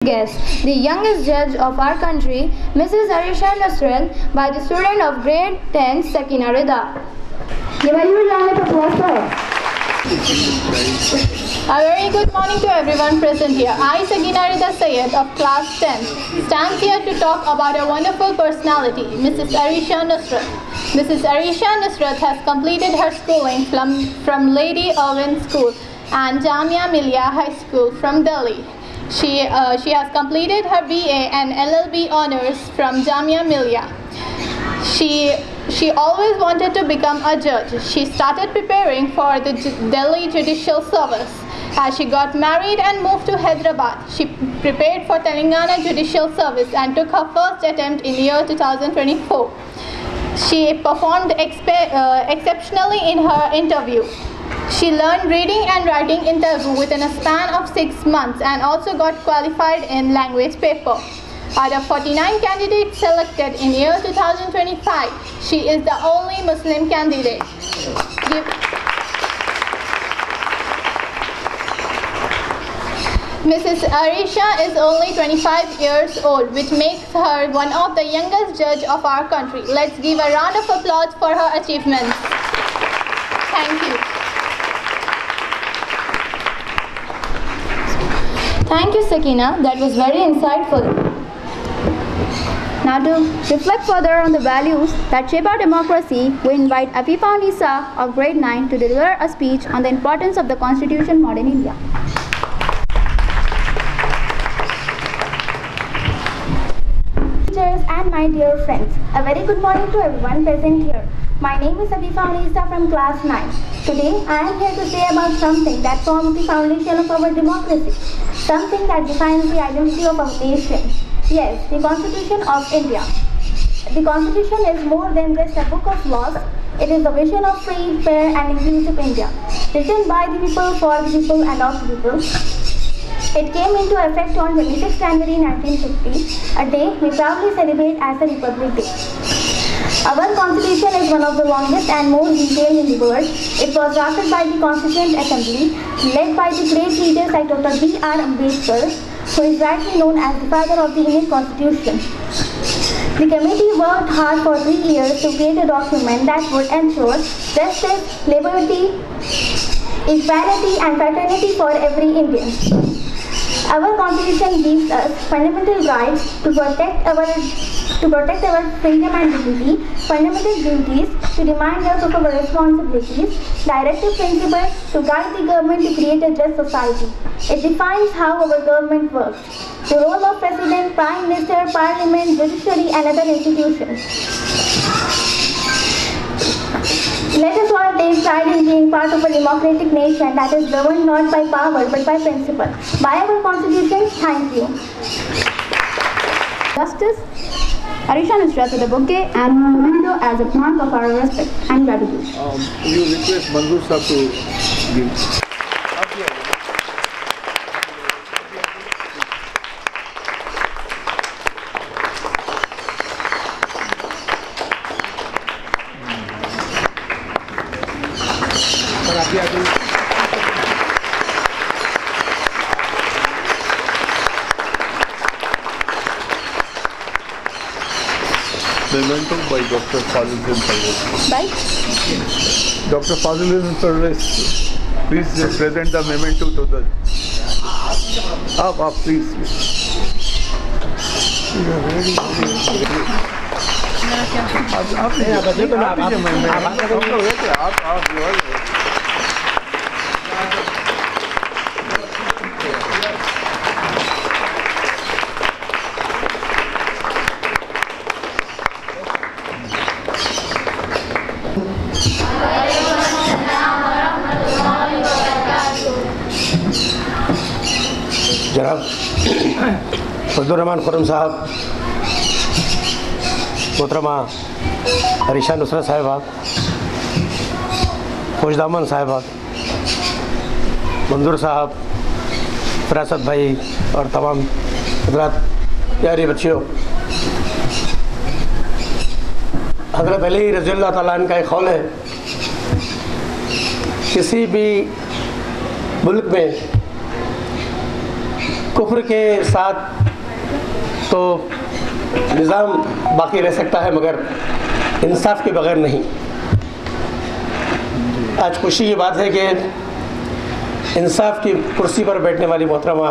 Guest, the youngest judge of our country, Mrs. Arisha Nusrat, by the student of grade 10, Sakina Rida. A very good morning to everyone present here. I, Sakina Rida Sayed of class 10, stand here to talk about a wonderful personality, Mrs. Arisha Nusrat. Mrs. Arisha Nusrat has completed her schooling from Lady Irwin School and Jamia Millia High School from Delhi. She has completed her BA and LLB honors from Jamia Millia. She always wanted to become a judge. She started preparing for the Delhi Judicial Service. As she got married and moved to Hyderabad, she prepared for Telangana Judicial Service and took her first attempt in year 2024. She performed exceptionally in her interview. She learned reading and writing in Telugu within a span of 6 months and also got qualified in language paper. Out of 49 candidates selected in year 2025, she is the only Muslim candidate. Mrs. Arisha is only 25 years old, which makes her one of the youngest judge of our country. Let's give a round of applause for her achievements. Thank you. Thank you, Sakina. That was very insightful. Now, to reflect further on the values that shape our democracy, we invite Afifa Nisa of grade 9 to deliver a speech on the importance of the Constitution modern India. Teachers and my dear friends, a very good morning to everyone present here. My name is Afifa Nisa from class 9. Today, I am here to say about something that forms the foundation of our democracy, something that defines the identity of our nation. Yes, the Constitution of India. The Constitution is more than just a book of laws. It is the vision of free, fair and inclusive India, written by the people, for the people and of the people. It came into effect on 26 January 1950, a day we proudly celebrate as a Republic Day. Our Constitution is one of the longest and most detailed in the world. It was drafted by the Constituent Assembly, led by the great leaders like Dr. B.R. Ambedkar, who is rightly known as the father of the Indian Constitution. The committee worked hard for 3 years to create a document that would ensure justice, liberty, equality and fraternity for every Indian. Our Constitution gives us fundamental rights to protect our freedom and dignity, fundamental duties to remind us of our responsibilities, directive principles to guide the government to create a just society. It defines how our government works, the role of President, Prime Minister, Parliament, Judiciary and other institutions. Let us all take pride in being part of a democratic nation that is governed not by power but by principle. By our Constitution, thank you. Justice Arisha Nusrat with a bouquet and memento as a mark of our respect and gratitude. You request Manzoor Sahab to give. Memento by Dr. Fazluddin Parvez. By Dr. Fazluddin Parvez, please present the memento to the. Up, please. जनाब फजलुर्रहमान खुर्रम साहब, मोहतरमा अरीशा नुसरत साहिबा, खुशदामन साहिबा, मंजूर साहब, फरासत भाई और तमाम हजरात, प्यारी बच्चियों, हज़रत अली रज़ी अल्लाह तआला अन्हु का एक कौल है, किसी भी मुल्क में कुफ्र के साथ तो निज़ाम बाकी रह सकता है, मगर इंसाफ के बगैर नहीं। आज खुशी की बात है कि इंसाफ की कुर्सी पर बैठने वाली मोहतरमा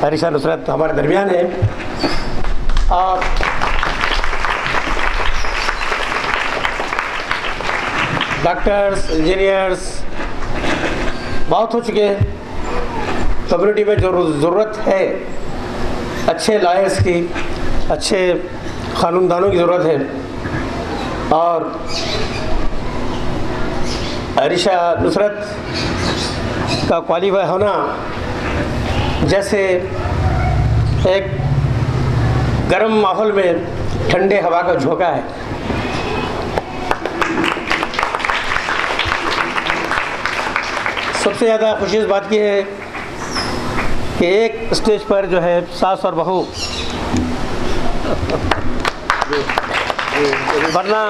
आरिशा नुसरत हमारे दरमियान है। और डॉक्टर्स, इंजीनियर्स बहुत हो चुके हैं। कम्युनिटी में जो ज़रूरत है अच्छे लॉयर्स की, अच्छे कानूनदानों की ज़रूरत है। और आरिशा नुसरत का क्वालिफाई होना जैसे एक गर्म माहौल में ठंडे हवा का झोंका है। सबसे ज़्यादा खुशी इस बात की है कि एक स्टेज पर जो है सास और बहू, वरना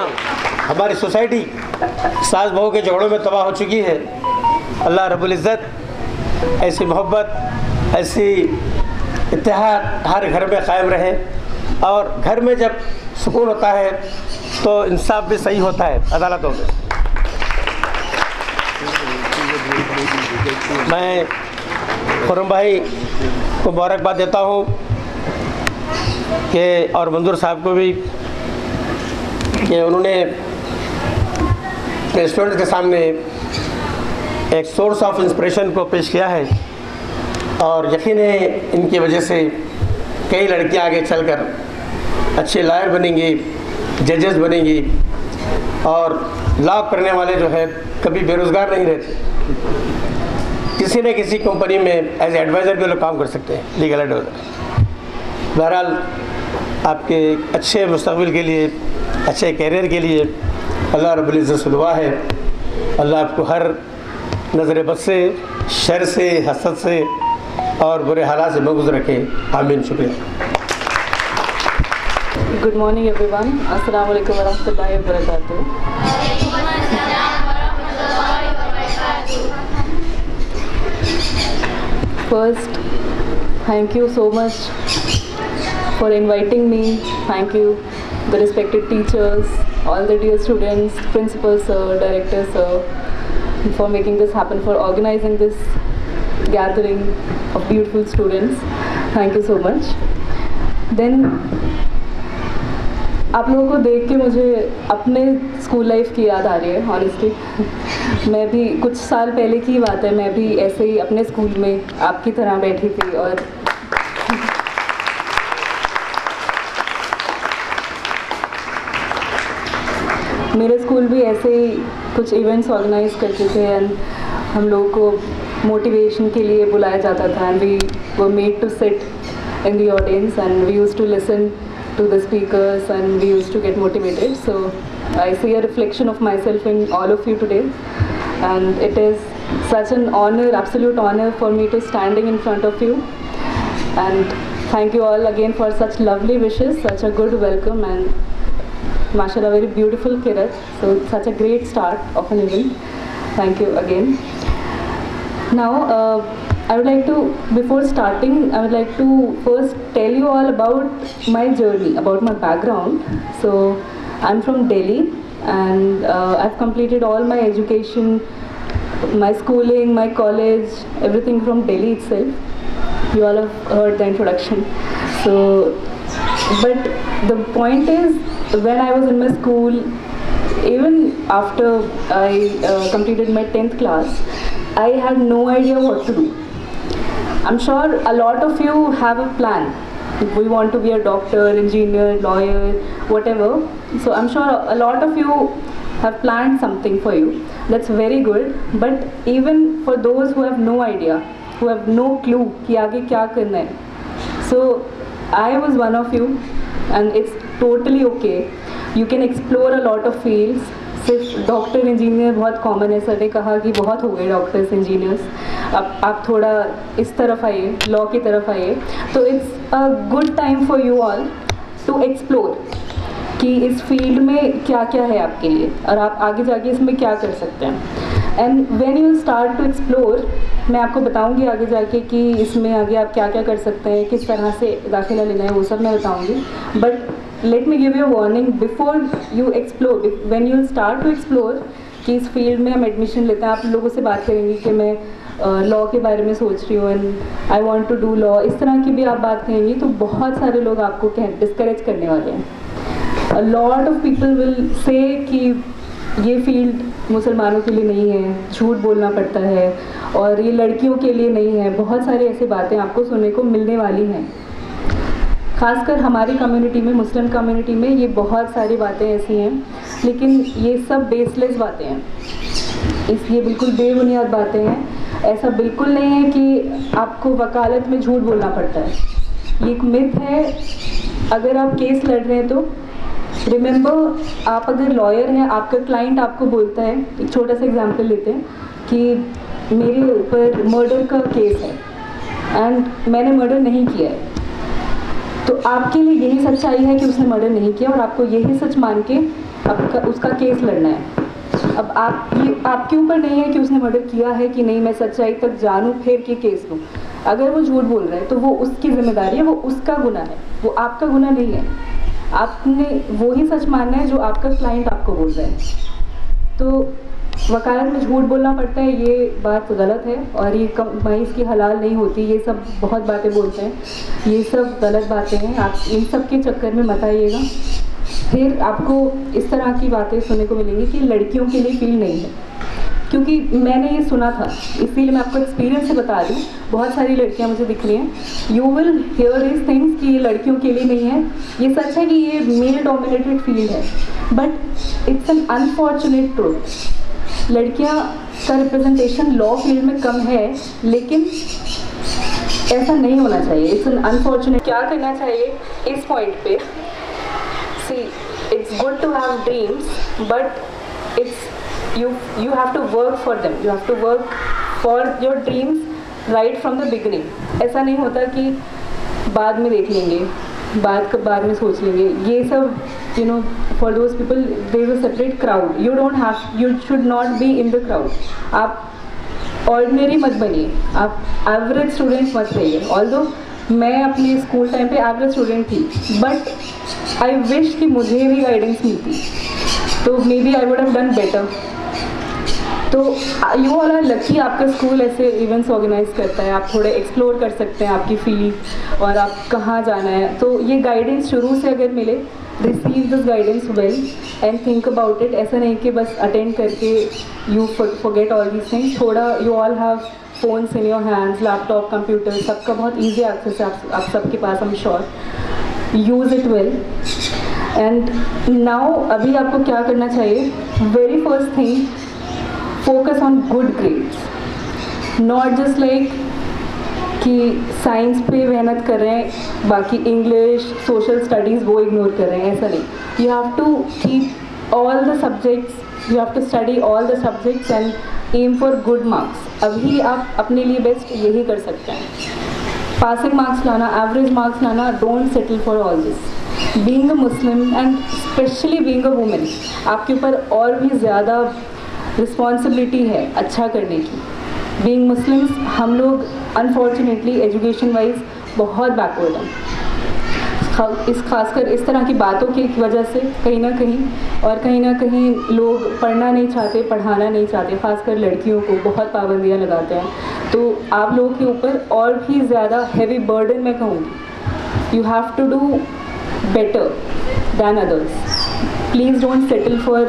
हमारी सोसाइटी सास बहू के झगड़ों में तबाह हो चुकी है। अल्लाह रब्बुल इज़्ज़त ऐसी मोहब्बत, ऐसी इत्तेहाद हर घर में कायम रहे। और घर में जब सुकून होता है तो इंसाफ भी सही होता है अदालतों में। मैं खुर्रम भाई को मुबारकबाद देता हूँ कि, और मंजूर साहब को भी, कि उन्होंने स्टूडेंट्स के सामने एक सोर्स ऑफ इंस्पिरेशन को पेश किया है। और यकीन है इनकी वजह से कई लड़कियां आगे चलकर अच्छे लॉयर बनेंगी, जजेस बनेंगी। और लॉ करने वाले जो है कभी बेरोज़गार नहीं रहते। किसी न किसी कंपनी में एज एडवाइज़र भी लोग काम कर सकते हैं, लीगल एडवाइज़र। बहरहाल आपके अच्छे मुस्तक़बिल के लिए, अच्छे कैरियर के लिए अल्लाह रब्बुल इज़्ज़त से दुआ है, अल्लाह आपको हर नज़र बद से, शर से, हसद से और बुरे हालात से महफूज़ रखे। आमीन। शुक्रिया। Good morning everyone. अस्सलाम वालेकुम वरहमतुल्लाहि वबरकातुहू। First, thank you so much for inviting me. Thank you, the respected teachers, all the dear students, principal sir, director sir, for making this happen, for organizing this gathering of beautiful students. Thank you so much. Then, आप लोगों को देख के मुझे अपने school life की याद आ रही है। ऑनेस्टली मैं भी कुछ साल पहले की बात है, मैं भी ऐसे ही अपने स्कूल में आपकी तरह बैठी थी। और मेरे स्कूल भी ऐसे ही कुछ इवेंट्स ऑर्गेनाइज करते थे एंड हम लोगों को मोटिवेशन के लिए बुलाया जाता था। And we were made to sit in the audience and we used to listen to the speakers and we used to get motivated. So I see a reflection of myself in all of you today, and it is such an honor, absolute honor for me to standing in front of you. And thank you all again for such lovely wishes, such a good welcome, and mashallah, very beautiful kirat. So such a great start of an event. Thank you again. Now I would like to, before starting, I would like to first tell you all about my journey, about my background. So I'm from Delhi and I've completed all my education, my schooling, my college, everything from Delhi itself. You all have heard the introduction. So, but the point is, when I was in my school, even after I completed my 10th class, I had no idea what to do. I'm sure a lot of you have a plan. We want to be a doctor, engineer, lawyer, whatever. So I'm sure a lot of you have planned something for you. That's very good. But even for those who have no idea, who have no clue कि आगे क्या करना है, so I was one of you, and it's totally okay. You can explore a lot of fields. सिर्फ doctor engineer बहुत common है। Sir ने कहा कि बहुत हो गए डॉक्टर्स इंजीनियर्स, अब आप थोड़ा इस तरफ आइए, लॉ की तरफ आइए। तो it's a good time for you all to explore कि इस फील्ड में क्या क्या है आपके लिए और आप आगे जाके इसमें क्या कर सकते हैं। And when you start to explore, मैं आपको बताऊंगी आगे जाके कि इसमें आगे आप क्या क्या कर सकते हैं, किस तरह से दाखिला लेना है, वो सब मैं बताऊंगी. But let me give you a warning before you explore, when you start to explore कि इस फील्ड में हम एडमिशन लेते हैं. आप लोगों से बात करेंगे कि मैं लॉ के बारे में सोच रही हूँ and I want to do law, इस तरह की भी आप बात करेंगी तो बहुत सारे लोग आपको डिस्करेज करने वाले हैं. A lot of people will say कि ये फील्ड मुसलमानों के लिए नहीं है, झूठ बोलना पड़ता है, और ये लड़कियों के लिए नहीं है. बहुत सारी ऐसी बातें आपको सुनने को मिलने वाली हैं. खासकर हमारी कम्युनिटी में, मुस्लिम कम्युनिटी में, ये बहुत सारी बातें ऐसी हैं, लेकिन ये सब बेसलेस बातें हैं. इसलिए बिल्कुल बेबुनियाद बातें हैं. ऐसा बिल्कुल नहीं है कि आपको वकालत में झूठ बोलना पड़ता है. ये एक मिथ है. अगर आप केस लड़ रहे हैं तो रिमेंबर, आप अगर लॉयर हैं, आपका क्लाइंट आपको बोलता है, एक छोटा सा एग्जांपल लेते हैं कि मेरे ऊपर मर्डर का केस है एंड मैंने मर्डर नहीं किया है, तो आपके लिए यही सच्चाई है कि उसने मर्डर नहीं किया और आपको यही सच मान के उसका केस लड़ना है. अब आपके ऊपर नहीं है कि उसने मर्डर किया है कि नहीं, मैं सच्चाई तक जानूँ फिर के केस लूँ. अगर वो झूठ बोल रहा है तो वो उसकी जिम्मेदारी है, वो उसका गुनाह है, वो आपका गुनाह नहीं है. आपने वही सच मानना है जो आपका क्लाइंट आपको बोल रहा है. तो वकालत में झूठ बोलना पड़ता है, ये बात गलत है और ये कमाई इसकी हलाल नहीं होती. ये सब बहुत बातें बोलते हैं, ये सब गलत बातें हैं. आप इन सब के चक्कर में मत आइएगा. फिर आपको इस तरह की बातें सुनने को मिलेंगी कि लड़कियों के लिए फील्ड नहीं है, क्योंकि मैंने ये सुना था, इसीलिए मैं आपको एक्सपीरियंस से बता दूँ. बहुत सारी लड़कियां मुझे दिख रही हैं. You will hear this things कि ये लड़कियों के लिए नहीं है. ये सच है कि ये मेल डोमिनेटेड फील्ड है, but it's an unfortunate truth. लड़कियां का रिप्रेजेंटेशन लॉ फील्ड में कम है, लेकिन ऐसा नहीं होना चाहिए. It's an unfortunate. क्या करना चाहिए इस पॉइंट पे? See, it's good to have dreams, but you have to work for them. You have to work for your dreams right from the beginning. ऐसा नहीं होता कि बाद में देख लेंगे, बाद में सोच लेंगे. ये सब for those people there is a separate crowd. You should not be in the crowd. आप ऑर्डिनरी मत बनिए, आप एवरेज स्टूडेंट मत रहिए. ऑल्दो मैं अपने स्कूल टाइम पे एवरेज स्टूडेंट थी, बट आई विश कि मुझे भी गाइडेंस मिलती, तो maybe I would have done better. तो यू ऑल आर लकी, आपका स्कूल ऐसे इवेंट्स ऑर्गेनाइज करता है. आप थोड़े एक्सप्लोर कर सकते हैं आपकी फील्ड और आप कहाँ जाना है. तो ये गाइडेंस शुरू से अगर मिले, receive this guidance well and think about it. ऐसा नहीं कि बस अटेंड करके you forget all these things. थोड़ा you all have phones in your hands, laptop, computer, सबका बहुत ईजी एक्सेस है आप सबके पास. I am sure. Use it well. And now अभी आपको क्या करना चाहिए? Very first thing, focus on good grades. Not just like कि साइंस पे मेहनत कर रहे हैं, बाकी इंग्लिश, सोशल स्टडीज़ वो इग्नोर कर रहे हैं. ऐसा नहीं. You have to keep all the subjects, you have to study all the subjects and aim for good marks. अभी आप अपने लिए बेस्ट यही कर सकते हैं. पासिंग मार्क्स लाना, एवरेज मार्क्स लाना, don't settle for all this. Being a Muslim and specially being a women, आपके ऊपर और भी ज़्यादा रिस्पॉन्सिबिलिटी है अच्छा करने की. बीइंग मुस्लिम्स, हम लोग अनफॉर्चुनेटली एजुकेशन वाइज बहुत बैकवर्ड हैं. खासकर इस तरह की बातों की वजह से कहीं ना कहीं लोग पढ़ना नहीं चाहते, पढ़ाना नहीं चाहते. खासकर लड़कियों को बहुत पाबंदियां लगाते हैं. तो आप लोगों के ऊपर और भी ज़्यादा हैवी बर्डन मैं कहूँगी. You have to do better than others. Please don't settle for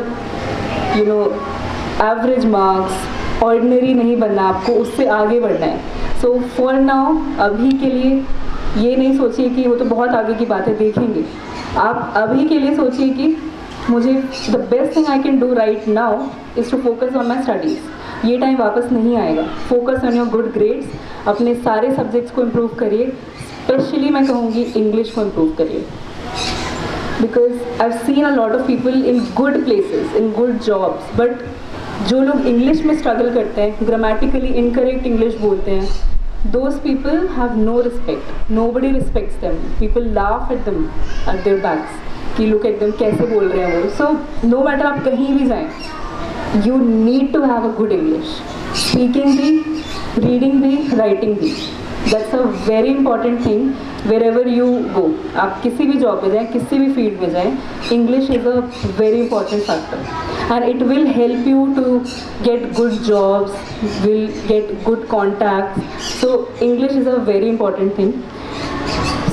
average marks. Ordinary नहीं बनना, आपको उससे आगे बढ़ना है. सो फॉर नाउ, अभी के लिए ये नहीं सोचिए कि वो तो बहुत आगे की बातें देखेंगे. आप अभी के लिए सोचिए कि मुझे the best thing I can do right now is to focus on my studies. ये टाइम वापस नहीं आएगा. Focus on your good grades. अपने सारे सब्जेक्ट्स को इम्प्रूव करिए. स्पेशली मैं कहूँगी इंग्लिश को इम्प्रूव करिए. Because I have seen a lot of people in good places, in good jobs, but जो लोग इंग्लिश में स्ट्रगल करते हैं, ग्रामेटिकली इनकरेक्ट इंग्लिश बोलते हैं, those people have no respect. Nobody respects them. People laugh at them at their backs कि look at them कैसे बोल रहे हैं वो. So no matter आप कहीं भी जाएं, you need to have a good English. Speaking भी, reading भी, writing भी. That's a very important thing wherever you go. आप किसी भी जॉब में जाएं, किसी भी फील्ड में जाएं, English is a very important factor. And it will help you to get good jobs, will get good contacts. So English is a very important thing.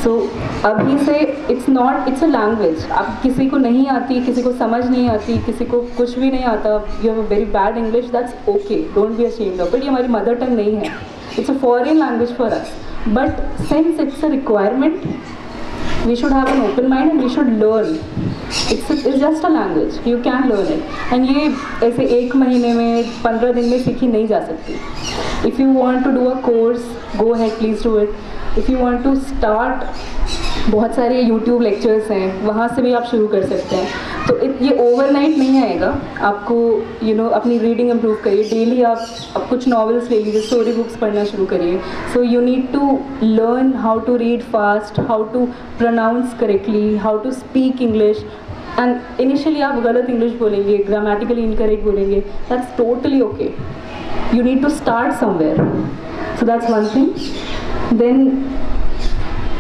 So अभी से it's a language. आप किसी को नहीं आती, किसी को समझ नहीं आती, किसी को कुछ भी नहीं आता, you have a very bad English, that's okay. Don't be ashamed of it. ये हमारी मदर टंग नहीं है. It's a foreign language for us. But since it's a requirement, we should have an open mind and we should learn. It's just a language. You can learn it. And ये ऐसे एक महीने में 15 दिन में सीखी नहीं जा सकती. If you want to do a course, go ahead, please do it. If you want to start, बहुत सारे YouTube लेक्चर्स हैं, वहाँ से भी आप शुरू कर सकते हैं. तो ये ओवरनाइट नहीं आएगा. आपको अपनी रीडिंग इम्प्रूव करिए. डेली आप कुछ नॉवेल्स ले लीजिए, स्टोरी बुक्स पढ़ना शुरू करिए. So you need to learn how to read fast, how to pronounce correctly, how to speak English. And initially आप गलत इंग्लिश बोलेंगे, ग्रामेटिकली इनकरेक्ट बोलेंगे, that's totally okay. You need to start somewhere. So that's one thing. Then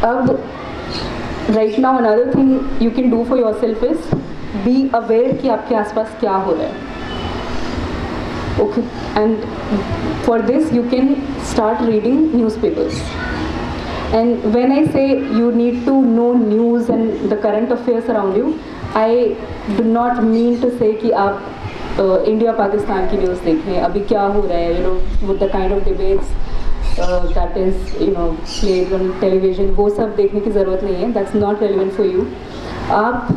अब right now another thing you can do for yourself is be aware कि आपके आसपास क्या हो रहा है. Okay, and for this you can start reading newspapers. And when I say you need to know news and the current affairs around you, I do not mean to say कि आप India Pakistan की news देखें, अभी क्या हो रहा है, with the kind of debates that is played on television, वो सब देखने की ज़रूरत नहीं है. That's not relevant for you. आप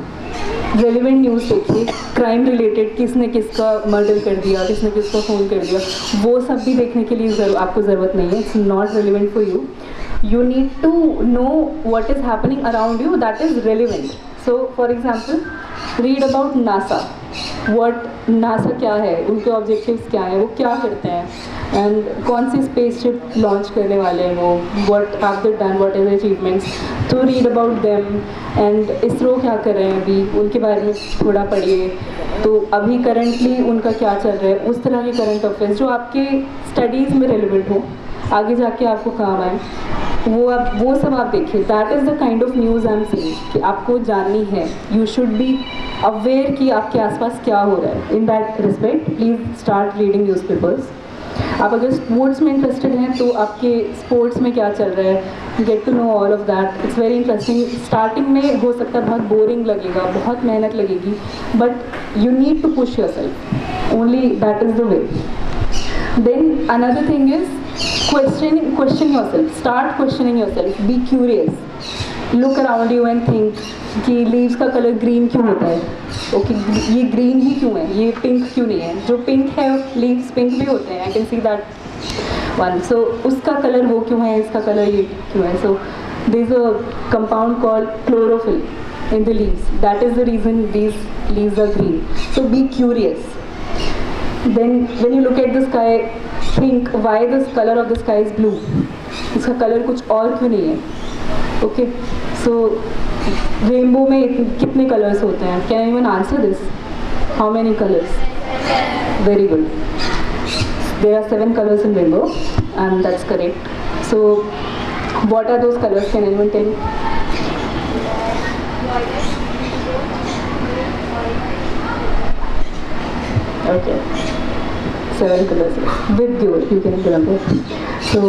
relevant न्यूज़ देखिए. क्राइम रिलेटेड, किसने किसका मर्डर कर दिया, किसने किसका फ़ोन कर दिया, वो सब भी देखने के लिए आपको ज़रूरत नहीं है. It's not relevant for you. You need to know what is happening around you that is relevant. So for example, read about NASA. What NASA क्या है, उनके ऑब्जेक्टिव्स क्या हैं, वो क्या करते हैं, एंड कौन सी स्पेसशिप लॉन्च करने वाले हैं वो, what have they done, what is achievements. तो read about them. And ISRO क्या कर रहे हैं अभी, उनके बारे में थोड़ा पढ़िए. तो अभी करंटली उनका क्या चल रहा है, उस तरह के करंट अफेयर्स जो आपके स्टडीज़ में रेलिवेंट हो, आगे जाके आपको काम आए, वो सब आप देखिए. That is the kind of news I am saying कि आपको जाननी है. यू शुड बी अवेयर कि आपके आसपास क्या हो रहा है. In that respect please start reading newspapers. आप अगर स्पोर्ट्स में इंटरेस्टेड हैं तो आपके स्पोर्ट्स में क्या चल रहा है, get to know all of that. It's very interesting. Starting में हो सकता है बहुत बोरिंग लगेगा, बहुत मेहनत लगेगी, but you need to push yourself. Only that is the way. Then another thing is question yourself. Start questioning yourself. Be curious. Look around you and think कि leaves का कलर ग्रीन क्यों होता है. Okay, ये green ही क्यों है, ये pink क्यों नहीं है. जो पिंक है लीव्स पिंक भी होते हैं. I can see that one. So उसका कलर वो क्यों है, इसका कलर ये क्यों है. So there is a compound called chlorophyll in the leaves. That is the reason these leaves are green. So be curious. Then when you look at the sky, think why the color of the sky is blue. इसका colour कुछ और क्यों नहीं है. Okay, so rainbow में कितने colours होते हैं. Can anyone answer this? How many colours? Very good. There are 7 colours in rainbow and that's correct. So what are those colours? Can anyone tell? Okay, 7 colors with you can remember. So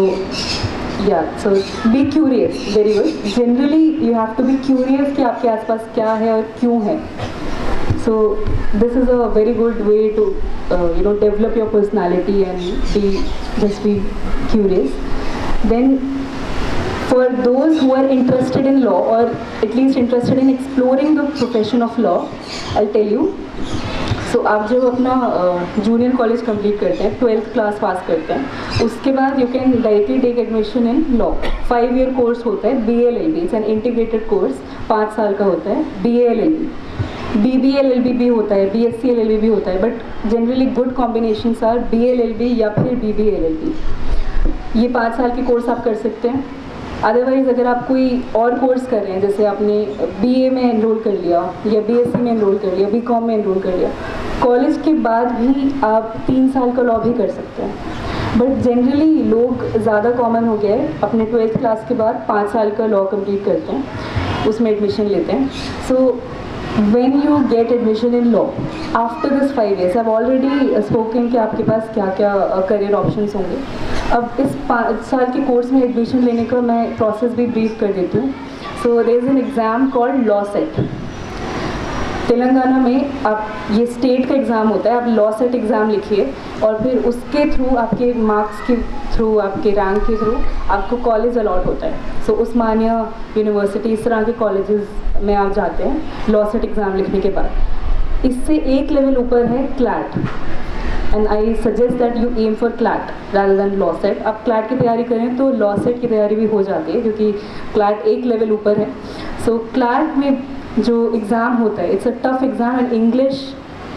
yeah, so be curious. Very good. Generally you have to be curious कि आपके आसपास क्या है और क्यों है. So this is a very good way to develop your personality and just be curious. Then for those who are interested in law or at least interested in exploring the profession of law, I'll tell you. So आप जब अपना junior college complete करते हैं, 12th class pass करते हैं, उसके बाद you can directly take admission in law. 5 year course होता है BA-LLB. It's an integrated course, 5 साल का होता है. BA-LLB, BB-LLB भी होता है, BSc-LLB भी होता है, but generally good combinations are BA-LLB या फिर BB-LLB. ये 5 साल के कोर्स आप कर सकते हैं. अदरवाइज़ अगर आप कोई और कोर्स कर रहे हैं, जैसे आपने BA में एनरोल कर लिया या BSc में एनरोल कर लिया, BCom में एनरोल कर लिया, कॉलेज के बाद भी आप 3 साल का लॉ भी कर सकते हैं। बट जनरली लोग ज़्यादा कॉमन हो गया है अपने 12th क्लास के बाद 5 साल का लॉ कंप्लीट करते हैं, उसमें एडमिशन लेते हैं। सो when you get admission in law after this 5 years, I've already spoken कि आपके पास क्या क्या करियर ऑप्शंस होंगे। अब इस 5 साल के कोर्स में एडमिशन लेने का मैं प्रोसेस भी ब्रीफ कर देती हूँ। So there is an exam called law set. Telangana में आप ये स्टेट का एग्ज़ाम होता है, आप लॉ सेट एग्ज़ाम लिखिए और फिर उसके थ्रू आपके मार्क्स के थ्रू, आपके रैंक के थ्रू आपको कॉलेज अलॉट होता है। सो उस्मानिया यूनिवर्सिटी, इस तरह के कॉलेजेस में आप जाते हैं लॉ सेट एग्ज़ाम लिखने के बाद। इससे एक लेवल ऊपर है CLAT, and I suggest that you aim for CLAT rather than law set. आप क्लैट की तैयारी करें तो लॉ सेट की तैयारी भी हो जाती है, क्योंकि क्लैट एक लेवल ऊपर है। सो क्लैट में जो एग्ज़ाम होता है, it's a tough exam and English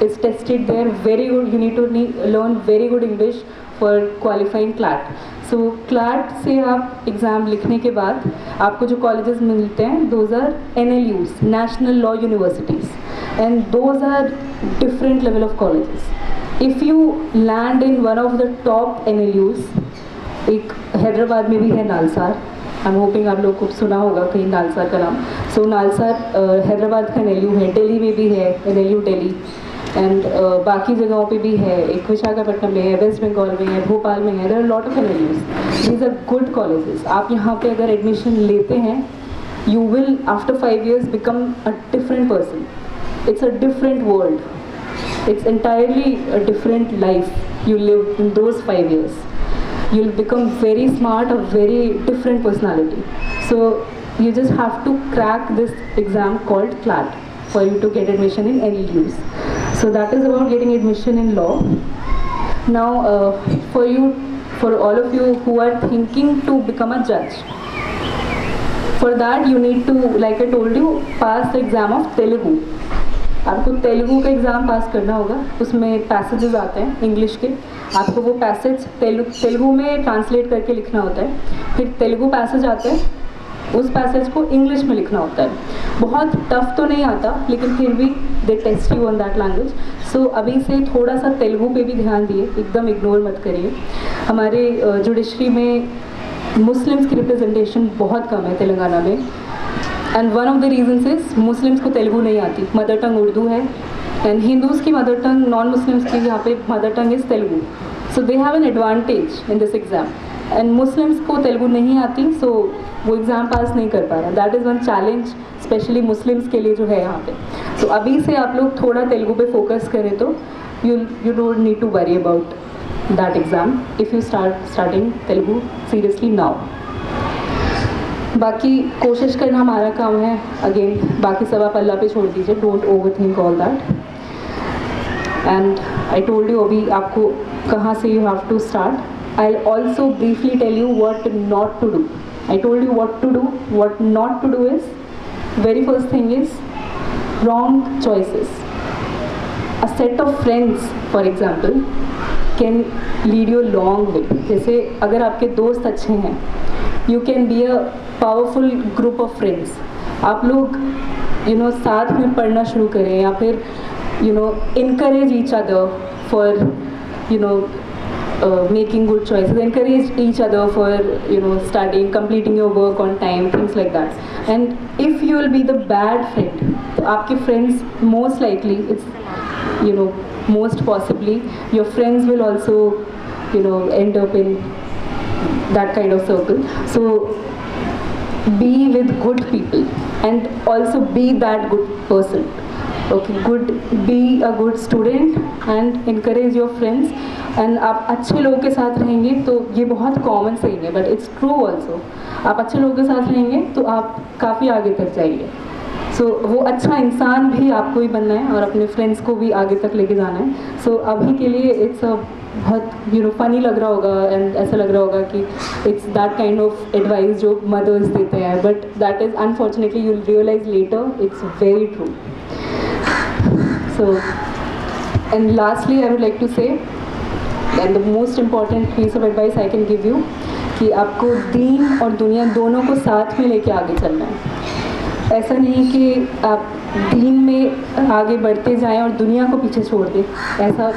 is tested there very good. You need to learn very good English for qualifying CLAT. So CLAT से आप एग्ज़ाम लिखने के बाद आपको जो कॉलेजेस मिलते हैं, those are NLUs, national law universities, and those are different level of colleges. If you land in one of the top NLUs, एक हैदराबाद में भी है नालसार, आई एम होपिंग आप लोग को सुना होगा कहीं नालसार का नाम। सो नालसार हैदराबाद का NLU है, दिल्ली में भी है NLU दिल्ली, एंड बाकी जगहों पे भी है, एक विशाखापट्टनम में है, वेस्ट बंगाल में है, भोपाल में है। There are lot of NLUs, these are good colleges. आप यहाँ पे अगर एडमिशन लेते हैं, you will after 5 years become a different person. It's a different world, it's entirely a different life you live in those 5 years. You'll become very smart, a very different personality. So you just have to crack this exam called CLAT for you to get admission in NLUs. So that is about getting admission in law. Now for all of you who are thinking to become a judge, for that you need to, like I told you, pass the exam of Telugu. आपको तेलुगु का exam pass करना होगा। उसमें passages आते हैं English के, आपको वो पैसेज तेलुगु में ट्रांसलेट करके लिखना होता है। फिर तेलुगु पैसेज आते हैं, उस पैसेज को इंग्लिश में लिखना होता है। बहुत टफ तो नहीं आता, लेकिन फिर भी they test you on that language. So अभी से थोड़ा सा तेलुगु पे भी ध्यान दिए, एकदम इग्नोर मत करिए। हमारे जुडिशरी में मुस्लिम्स की रिप्रेजेंटेशन बहुत कम है तेलंगाना में, and one of the reasons is Muslims को तेलुगु नहीं आती, मदर टंग उर्दू है, एंड हिंदूज़ की मदर टंग, नॉन मुस्लिम्स की यहाँ पे mother tongue is Telugu. So they have an advantage in this exam, and Muslims को तेलुगु नहीं आती, सो वो एग्ज़ाम पास नहीं कर पा रहा। That is one challenge specially Muslims के लिए जो है यहाँ पे। सो अभी से आप लोग थोड़ा तेलुगु पे फोकस करें तो you don't need to worry about that exam if you starting Telugu seriously now. बाकी कोशिश करना हमारा काम है। अगेन बाकी सब आप अल्लाह पे छोड़ दीजिए, don't overthink all that. And I told you अभी आपको कहाँ से you have to start. I also briefly tell you what not to do. I told you what to do, what not to do is, very first thing is wrong choices. A set of friends for example can lead you long way. जैसे अगर आपके दोस्त अच्छे हैं, you can be a powerful group of friends. आप लोग साथ में पढ़ना शुरू करें, या फिर encourage each other for making good choices, encourage each other for studying, completing your work on time, things like that. And if you will be the bad friend, तो आपके friends most likely, it's most possibly your friends will also end up in that kind of circle. So be with good people and also be that good person. Okay, be a good student and encourage your friends. And आप अच्छे लोगों के साथ रहेंगे तो ये बहुत common saying है, बट इट्स ट्रू ऑल्सो। आप अच्छे लोगों के साथ रहेंगे तो आप काफ़ी आगे तक जाएंगे। सो वो अच्छा इंसान भी आपको ही बनना है और अपने फ्रेंड्स को भी आगे तक लेके जाना है। सो अभी के लिए इट्स बहुत फनी लग रहा होगा, एंड ऐसा लग रहा होगा कि it's that kind of advice जो मदर्स देते हैं, but that is unfortunately you will realise later it's very true. So and lastly I would like to say, and the most important piece of advice I can give you कि आपको दीन और दुनिया दोनों को साथ में लेके आगे चलना है। ऐसा नहीं कि आप दीन में आगे बढ़ते जाएं और दुनिया को पीछे छोड़ दें, ऐसा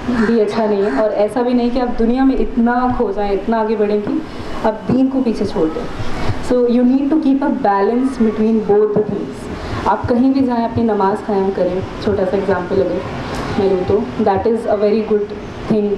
भी अच्छा नहीं है। और ऐसा भी नहीं कि आप दुनिया में इतना खो जाएं, इतना आगे बढ़ें कि आप दीन को पीछे छोड़ दें। So you need to keep a balance between both the things. आप कहीं भी जाएं, अपनी नमाज़ कायम करें। छोटा सा एग्जाम्पल अगर मैं लूँ तो that is a very good thing,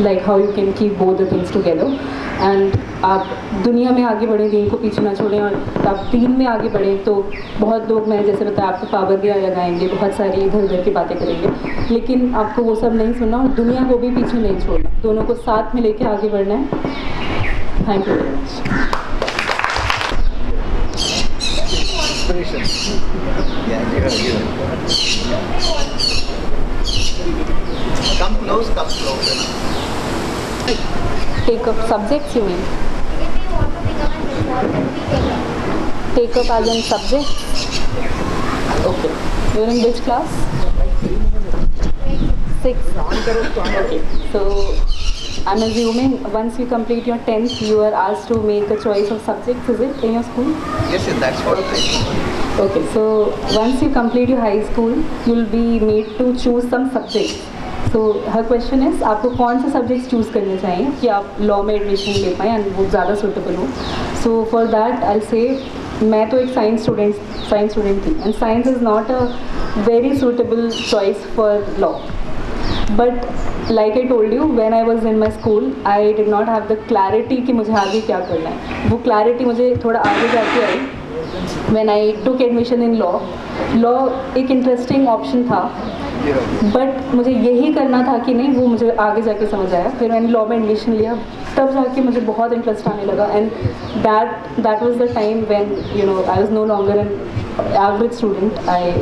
like how you can keep both the things together. And आप दुनिया में आगे बढ़ें, दीन को पीछे ना छोड़ें, और आप दीन में आगे बढ़ें। तो बहुत लोग, मैंने जैसे बताया, आपको पाबंदियाँ लगाएंगे, बहुत सारी इधर उधर की बातें करेंगे, लेकिन आपको वो सब नहीं सुनना और दुनिया को भी पीछे नहीं छोड़ना, दोनों को साथ में लेके आगे बढ़ना है। Thank you very much. Come close, come close. Take up subjects, you mean? Take up as in subjects? Okay. You're in which class? 6. Okay. So, I'm assuming once you complete your 10th, you are asked to make a choice of subjects, is it, in your school? Yes, that's what I think. Okay. So, once you complete your high school, you'll be made to choose some subjects. तो हर question is आपको कौन से subjects choose करने चाहिए कि आप law में admission ले पाएँ एंड वो ज़्यादा सूटेबल हो। सो फॉर दैट आई से, मैं तो एक साइंस स्टूडेंट थी, and science is not a very suitable choice for law. But like I told you, when I was in my school I did not have the clarity कि मुझे आगे क्या करना है। वो क्लैरिटी मुझे थोड़ा आगे जाके I when I took admission in law. Law एक इंटरेस्टिंग ऑप्शन था, बट मुझे यही करना था कि नहीं, वो मुझे आगे जाके समझ आया। फिर मैंने लॉ में एडमिशन लिया, तब जाके मुझे बहुत इंटरेस्ट आने लगा, and that was the time when I was no longer an average student. I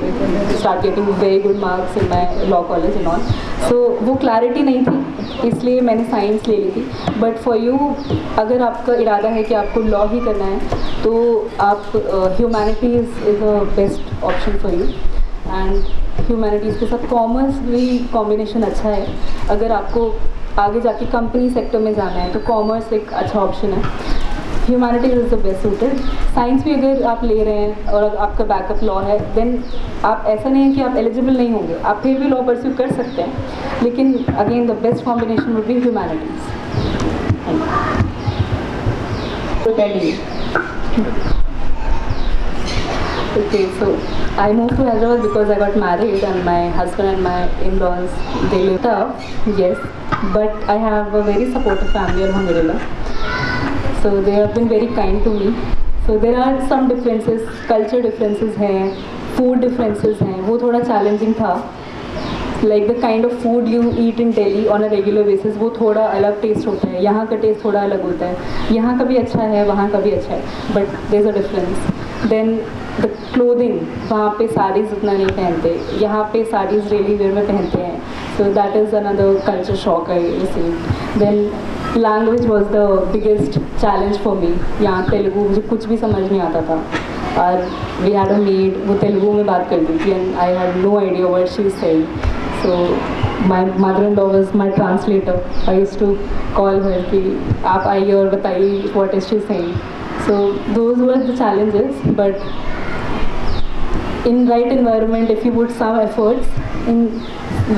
start getting very good marks in my law college and all. So वो क्लैरिटी नहीं थी, इसलिए मैंने साइंस ले ली थी। बट फॉर यू, अगर आपका इरादा है कि आपको लॉ ही करना है, तो आप humanities is a best option for you. And humanities के साथ कॉमर्स भी कॉम्बिनेशन अच्छा है। अगर आपको आगे जाके कंपनी सेक्टर में जाना है तो कॉमर्स एक अच्छा ऑप्शन है। Humanities is the best suited. Science भी अगर आप ले रहे हैं और आपका बैकअप लॉ है, देन आप, ऐसा नहीं है कि आप एलिजिबल नहीं होंगे, आप फिर भी लॉ परस्यू कर सकते हैं, लेकिन again the best combination would be humanities. Okay, so I moved to Hyderabad because I got married and my husband and my in-laws, they live tough, yes, but I have a very supportive family, alhamdulillah. So they have been very kind to me. So there are some differences, culture differences हैं, food differences हैं, वो थोड़ा challenging था. Like the kind of food you eat in Delhi on a regular basis, वो थोड़ा अलग test होता है, यहाँ का टेस्ट थोड़ा अलग होता है, यहाँ का भी अच्छा है, वहाँ का भी अच्छा है, but there's a difference. Then the clothing, वहाँ पे साड़ीज़ उतना नहीं पहनते, यहाँ पे साड़ीज़ डेली वेयर में पहनते हैं, so that is another culture shock I received. Then language was the biggest challenge for me. यहाँ तेलुगु मुझे कुछ भी समझ नहीं आता था, और we had a maid, वो तेलुगु में बात करती थी, and I had no idea what she was saying. So my mother-in-law was my translator. I used to call her कि आप आइए और बताइए what is she saying. So those were the challenges, but in right environment, if you put some efforts, in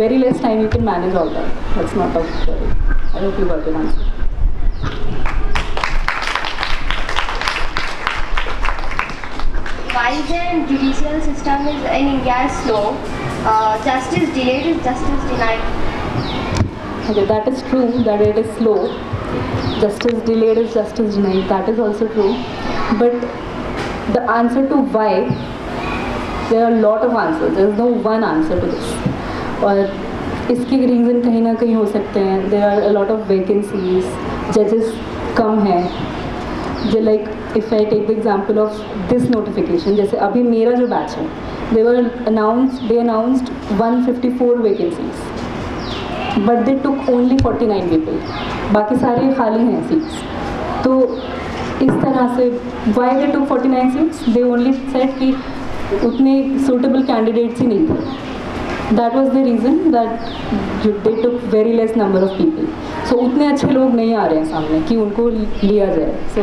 very less time you can manage all that. That's not a worry. I hope you got your answer. Why the judicial system is in India is slow? Justice delayed is justice denied. Okay, that is true that it is slow. Justice delayed is justice denied. That is also true. But the answer to why, there are a lot of answers. There is no one answer to this. और इसके reason कहीं ना कहीं हो सकते हैं. There are a lot of vacancies. Judges कम हैं. जो like if I take the example of this notification, जैसे अभी मेरा जो बैच है, they announced 154 vacancies, but they took only 49 people. बाकी सारे खाली हैं seats. तो इस तरह से why they took 49 seats? They only said कि उतने suitable candidates ही नहीं थे. That was the reason that they took very less number of people. So उतने अच्छे लोग नहीं आ रहे हैं सामने कि उनको लिया जाए. So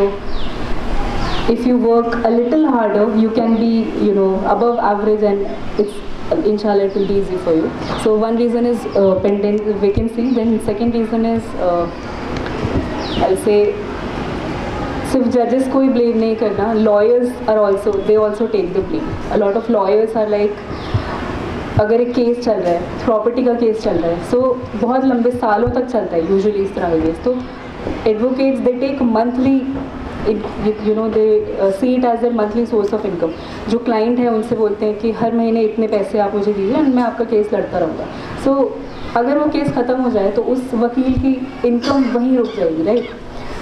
if you work a little harder, you can be, you know, above average, and it's inshallah it will be easy for you. So one reason is pending vacancy. Then second reason is I'll say सिर्फ जजेस को ही blame नहीं करना. Lawyers are also, they also take the blame. A lot of lawyers are like, अगर एक case चल रहा है, प्रॉपर्टी का केस चल रहा है, सो बहुत लंबे सालों तक चलता है यूजुअली इस तरह का केस. तो advocates they take monthly, you know, they see it as a monthly source of income. जो क्लाइंट है उनसे बोलते हैं कि हर महीने इतने पैसे आप मुझे दीजिए एंड मैं आपका केस लड़ता रहूँगा. सो अगर वो केस ख़त्म हो जाए तो उस वकील की इनकम वहीं रुक जाएगी, right.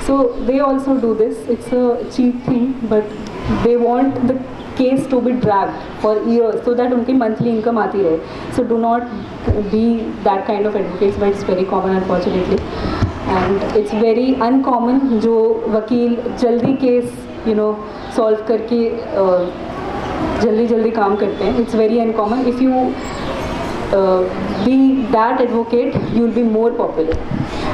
So they also do this. It's a cheap thing, but they want the case to be dragged for years so that उनकी monthly income आती रहे. So do not be that kind of advocates, but it's very common unfortunately, and it's very uncommon जो वकील जल्दी case, you know, solve करके जल्दी काम करते हैं. It's very uncommon. If you be that advocate, you will be more popular,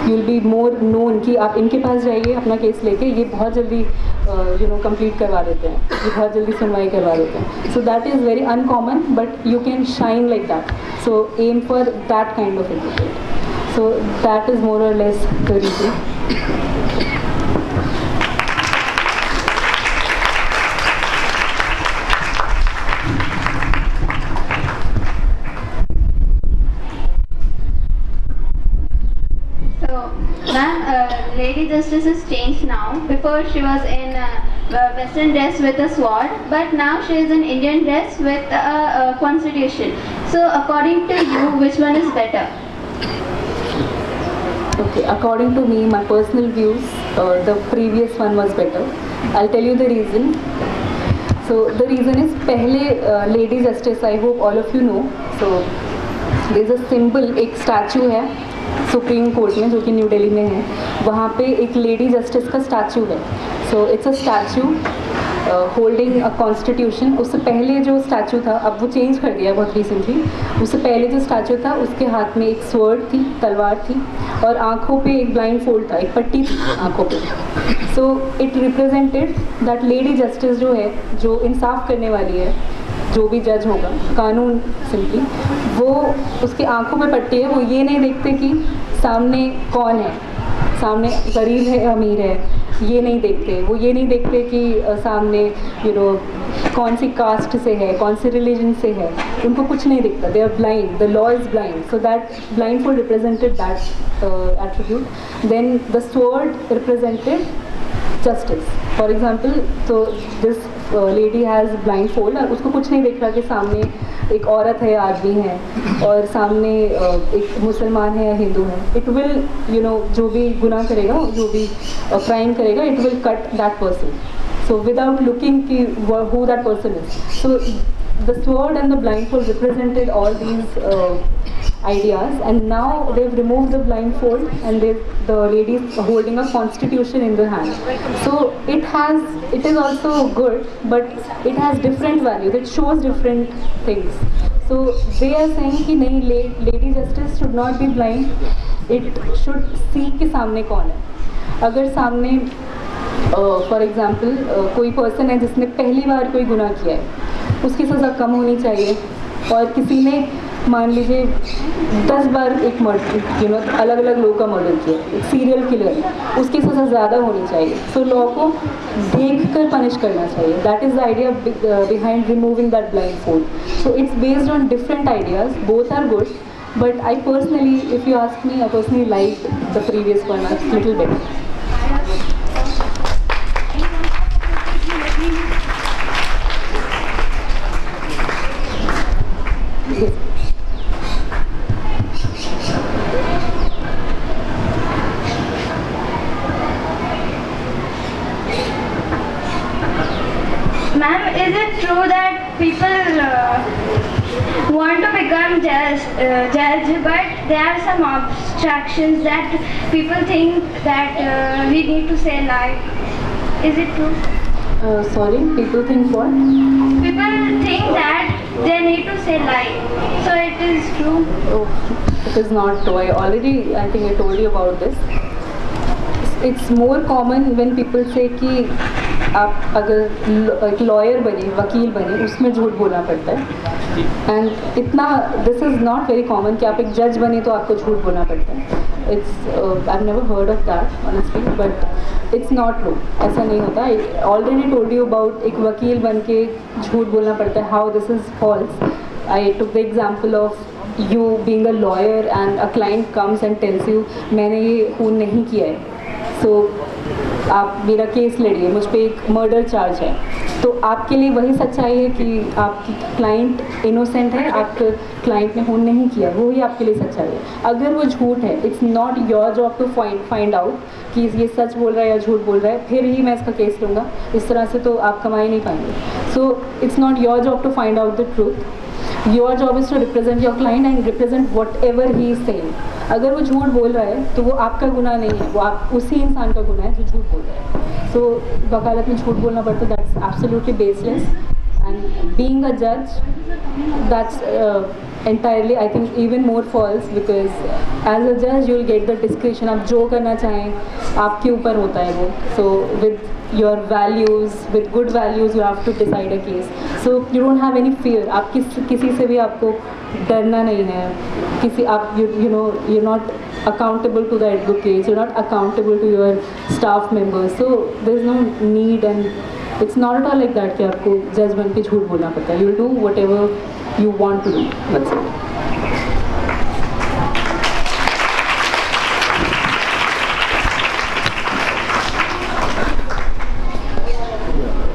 you will be more known कि आप इनके पास जाइए अपना केस लेके, ये बहुत जल्दी you know कंप्लीट करवा देते हैं, ये बहुत जल्दी सुनवाई करवा देते हैं. So that is very uncommon, but you can shine like that. So aim for that kind of advocate. So that is more or less the reason. Lady Justice has changed now. Before she was in western dress with a sword, but now she is in Indian dress with a constitution. So according to you, which one is better? Okay, according to me, my personal views, the previous one was better. I'll tell you the reason. So the reason is, पहले Lady Justice, I hope all of you know. So there's a symbol, एक statue है supreme court में जो कि new Delhi में है. वहाँ पे एक लेडी जस्टिस का स्टैचू है. So it's a statue holding a constitution. उससे पहले जो स्टैचू था, अब वो चेंज कर दिया बहुत रिसेंटली, उससे पहले जो स्टैचू था उसके हाथ में एक स्वर्ड थी, तलवार थी, और आँखों पे एक ब्लाइंड फोल्ड था, एक पट्टी थी आँखों पे. So it represented that lady justice जो है, जो इंसाफ करने वाली है, जो भी जज होगा, कानून सिंपली, वो उसकी आंखों पे पट्टी है. वो ये नहीं देखते कि सामने कौन है, सामने गरीब है अमीर है, ये नहीं देखते. वो ये नहीं देखते कि सामने यू नो कौन सी कास्ट से है, कौन से रिलीजन से है, उनको कुछ नहीं दिखता. They are blind, the law is blind. So that blindfold represented that attribute. Then the sword represented justice. For example, so this lady has blindfold और उसको कुछ नहीं दिख रहा कि सामने एक औरत है, आदमी है, और सामने एक मुसलमान है या हिंदू है. इट विल, यू नो, जो भी गुनाह करेगा, जो भी क्राइम करेगा, it will cut that person. So without looking कि who that person is. So the sword and the blindfold represented all these ideas, and now they've removed the blindfold and the lady is holding a constitution in the hand. So it is also good, but it has different values. It shows different things. So they are saying कि नहीं, lady justice should not be blind. It should see कि सामने कौन है. अगर सामने for example कोई person है जिसने पहली बार कोई गुनाह किया है, उसकी सज़ा कम होनी चाहिए. और किसी ने मान लीजिए 10 बार एक मर्डर, यू नो, अलग अलग लोगों का मर्डर किया, एक सीरियल किलर है, उसकी सज़ा ज़्यादा होनी चाहिए. सो लॉ को देख कर पनिश करना चाहिए. That is the idea behind removing that blindfold. So it's based on different ideas. Both are good, but I personally, if you ask me, I personally like the previous one a little better. Ma'am, is it true that people want to become judge, but there are some abstractions that people think that we need to say lie? Is it true? Sorry, people think what? People think that they need to say lie. So it is true. Oh, it is not true. I think I told you about this. It's more common when people say कि आप अगर एक lawyer बने, वकील बने, उसमें झूठ बोलना पड़ता है. एंड इतना this is not very common कि आप एक जज बने तो आपको झूठ बोलना पड़ता है. It's I never heard of that honestly, but it's not true. ऐसा नहीं होता. I already told you about एक वकील बन के झूठ बोलना पड़ता है, how this is false. I took the example of you being a lawyer and a client comes and tells you मैंने ये खून नहीं किया है, सो आप मेरा केस लड़िए, मुझ पे एक मर्डर चार्ज है. तो आपके लिए वही सच्चाई है कि आपकी क्लाइंट इनोसेंट है, आपके क्लाइंट ने खून नहीं किया, वही आपके लिए सच्चाई है. अगर वो झूठ है, it's not your job to find out कि ये सच बोल रहा है या झूठ बोल रहा है, फिर ही मैं इसका केस लूँगा. इस तरह से तो आप कमा ही नहीं पाएंगे. So it's not your job to find out the truth. Your job is to represent your client and represent whatever he is saying. अगर वो झूठ बोल रहा है तो वो आपका गुनाह नहीं है, वो आप उसी इंसान का गुनाह है जो झूठ बोल रहा है. सो वकालत में झूठ बोलना पड़ता है, that's absolutely baseless. And being a जज, that's entirely I think even more false, because as a judge you will get the discretion. आप जो करना चाहें आपके ऊपर होता है वो. So with your values, with good values, you have to decide a case. So you don't have any fear. आप किसी से भी आपको डरना नहीं है. आप you know you're not accountable to the advocates, you're not accountable to your staff members. So there's no need, and it's not at all like that कि आपको जज बन के झूठ बोलना पड़ता है. You'll do whatever you want to do. That's it.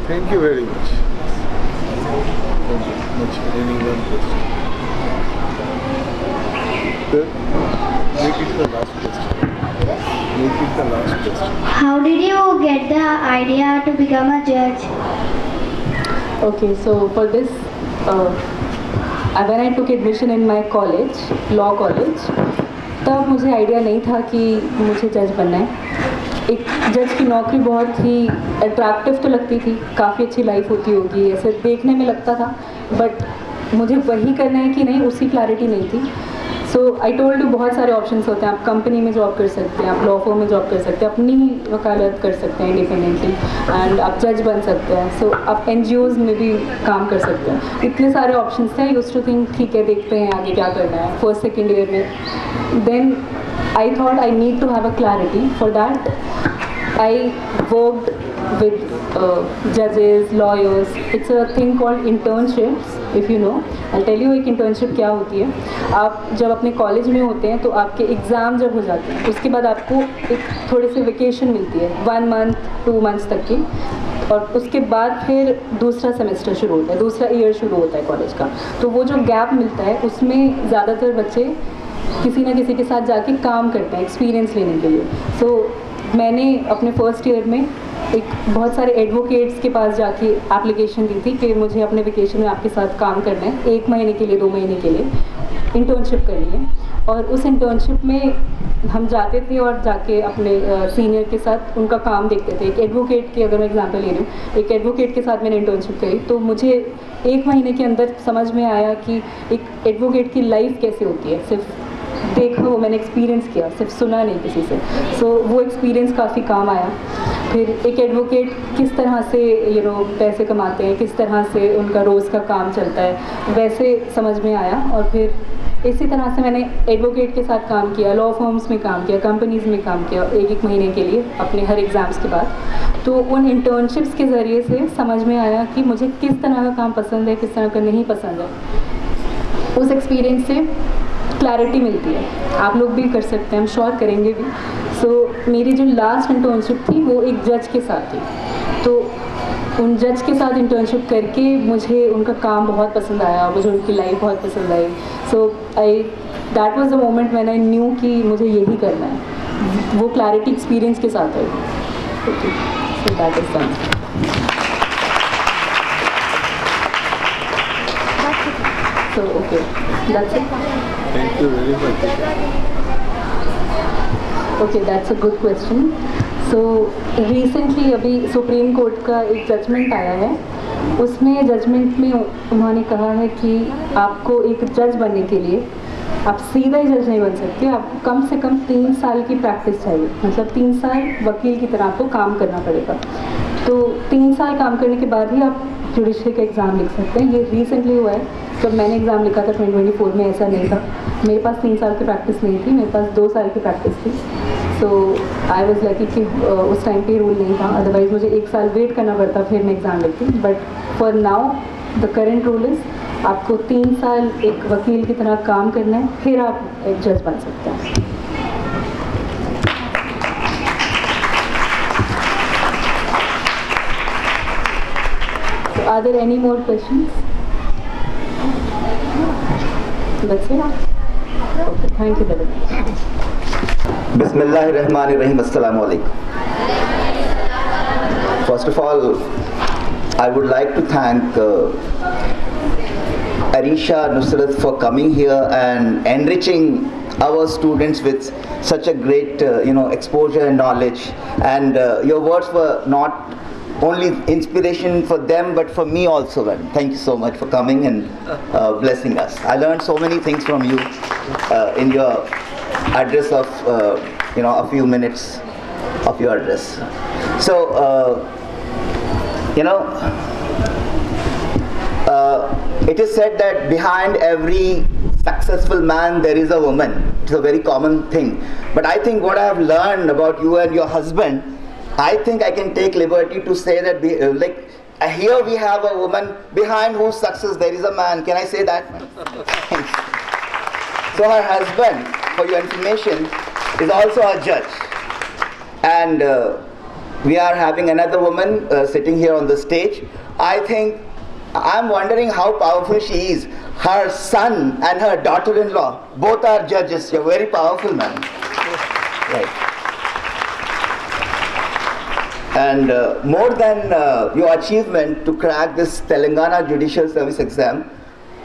Thank you very much. Thank you much. Anyone question? Make it the last question. Make it the last question. How did you get the idea to become a judge? Okay, so for this, when I took admission in my college, law college, तब मुझे idea नहीं था कि मुझे जज बनना है. एक जज की नौकरी बहुत ही अट्रैक्टिव तो लगती थी, काफ़ी अच्छी लाइफ होती होगी ऐसे देखने में लगता था, बट मुझे वही करना है कि नहीं, उसकी क्लैरिटी नहीं थी. सो आई टोल्ड यू बहुत सारे ऑप्शंस होते हैं. आप कंपनी में जॉब कर सकते हैं, आप लॉ फर्म में जॉब कर सकते हैं, अपनी वकालत कर सकते हैं इंडिपेंडेंटली, एंड आप जज बन सकते हैं. सो आप NGOs में भी काम कर सकते हैं. इतने सारे ऑप्शंस थे. आई यूज्ड टू थिंक ठीक है देखते हैं आगे क्या करना है फर्स्ट सेकेंड ईयर में. Then I thought I need to have a clarity. For that I worked with judges, lawyers. It's a thing called internships, if you know. I'll tell you एक internship क्या होती है. आप जब अपने college में होते हैं तो आपके एग्ज़ाम जब हो जाते हैं उसके बाद आपको एक थोड़े से वेकेशन मिलती है 1 month 2 months तक की, और उसके बाद फिर दूसरा सेमेस्टर शुरू होता है, दूसरा ईयर शुरू होता है कॉलेज का. तो वो जो गैप मिलता है उसमें ज़्यादातर बच्चे किसी न किसी के साथ जाके काम करते हैं एक्सपीरियंस लेने के लिए. सो मैंने अपने फर्स्ट ईयर में एक बहुत सारे एडवोकेट्स के पास जाके एप्लीकेशन दी थी कि मुझे अपने वेकेशन में आपके साथ काम करना है, 1 महीने के लिए 2 महीने के लिए इंटर्नशिप करनी है. और उस इंटर्नशिप में हम जाते थे और जाके अपने सीनियर के साथ उनका काम देखते थे. एक एडवोकेट की अगर मैं एग्जांपल ले रही हूँ, एक एडवोकेट के साथ मैंने इंटर्नशिप करी तो मुझे 1 महीने के अंदर समझ में आया कि एक एडवोकेट की लाइफ कैसे होती है. सिर्फ देखा, वो मैंने एक्सपीरियंस किया, सिर्फ सुना नहीं किसी से. सो वो एक्सपीरियंस काफ़ी काम आया. फिर एक एडवोकेट किस तरह से पैसे कमाते हैं, किस तरह से उनका रोज़ का काम चलता है, वैसे समझ में आया. और फिर इसी तरह से मैंने एडवोकेट के साथ काम किया, लॉ फर्म्स में काम किया, कंपनीज़ में काम किया 1-1 महीने के लिए अपने हर एग्ज़ाम्स के बाद. तो उन इंटर्नशिप्स के ज़रिए से समझ में आया कि मुझे किस तरह का काम पसंद है, किस तरह का नहीं पसंद है. उस एक्सपीरियंस से क्लैरिटी मिलती है. आप लोग भी कर सकते हैं, हम श्योर करेंगे भी. सो मेरी जो लास्ट इंटर्नशिप थी वो एक जज के साथ थी. तो उन जज के साथ इंटर्नशिप करके मुझे उनका काम बहुत पसंद आया, मुझे उनकी लाइफ बहुत पसंद आई. So that was the moment when I knew कि मुझे यही करना है. वो क्लैरिटी एक्सपीरियंस के साथ आई. Okay, so that is the So okay, that's it. Thank you very much. Okay, that's a good question. So recently अभी सुप्रीम कोर्ट का एक जजमेंट आया है उसमें जजमेंट में उन्होंने कहा है कि आपको एक जज बनने के लिए आप सीधा ही जज नहीं बन सकते, आपको कम से कम 3 साल की प्रैक्टिस चाहिए, मतलब 3 साल वकील की तरह आपको काम करना पड़ेगा। तो 3 साल काम करने के बाद ही आप जुडिशरी का एग्ज़ाम लिख सकते हैं। ये रिसेंटली हुआ है, जब मैंने एग्ज़ाम लिखा था 2024 में ऐसा नहीं था, मेरे पास 3 साल की प्रैक्टिस नहीं थी, मेरे पास 2 साल की प्रैक्टिस थी। सो आई वॉज लकी कि उस टाइम पे रूल नहीं था, अदरवाइज़ मुझे 1 साल वेट करना पड़ता फिर मैं एग्ज़ाम लिखती। But for now the current rule is आपको 3 साल एक वकील की तरह काम करना है, फिर आप एक जज बन सकते हैं। So are there any more questions? That's it. Okay, thank you very much. Bismillahirrahmanirrahim. Assalamu alaikum. First of all, I would like to thank Arisha Nusrat for coming here and enriching our students with such a great exposure and knowledge. And your words were not only inspiration for them but for me also. Thank you so much for coming and blessing us. I learned so many things from you in your address of a few minutes of your address. So it is said that behind every successful man there is a woman. It's a very common thing, but I think what I have learned about you and your husband, I think I can take liberty to say that here we have a woman behind whose success there is a man. Can I say that? So her husband, for your information, is also a judge, and we are having another woman sitting here on the stage. I think I'm wondering how powerful she is. Her son and her daughter-in-law both are judges. You're very powerful, man. Right. And more than your achievement to crack this Telangana Judicial Service exam,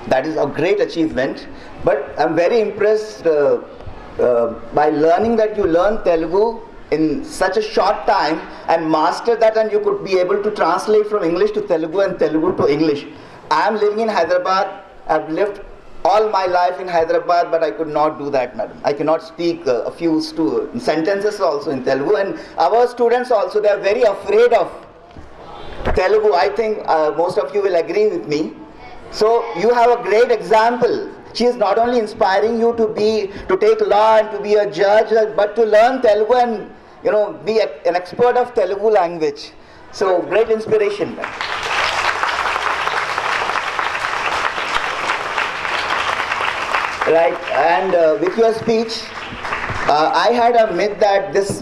that is a great achievement. But I'm very impressed by learning that you learned Telugu in such a short time and master that, and you could be able to translate from English to Telugu and Telugu to English. I am living in Hyderabad. I've lived all my life in Hyderabad, but I could not do that, madam. I cannot speak a few sentences also in Telugu, and our students also, they are very afraid of Telugu. I think most of you will agree with me. So you have a great example. She is not only inspiring you to take law and to be a judge, but to learn Telugu and be an expert of Telugu language. So great inspiration. Right, and with your speech, I had a myth that this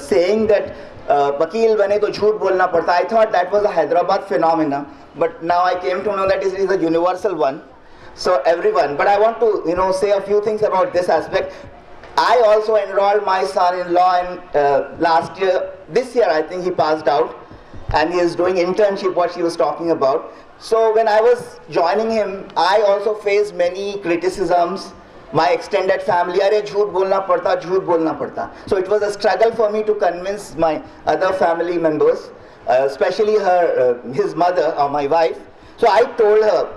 saying that vakil bane to jhoot bolna padta. I thought that was a Hyderabad phenomena, but now I came to know that it is a universal one. So everyone, but I want to say a few things about this aspect. I also enrolled my son-in-law in this year I think he passed out, and he is doing internship, what she was talking about. So when I was joining him, I also faced many criticisms. My extended family, "Arey jhoot bolna padta, jhoot bolna padta." So it was a struggle for me to convince my other family members, especially his mother or my wife. So I told her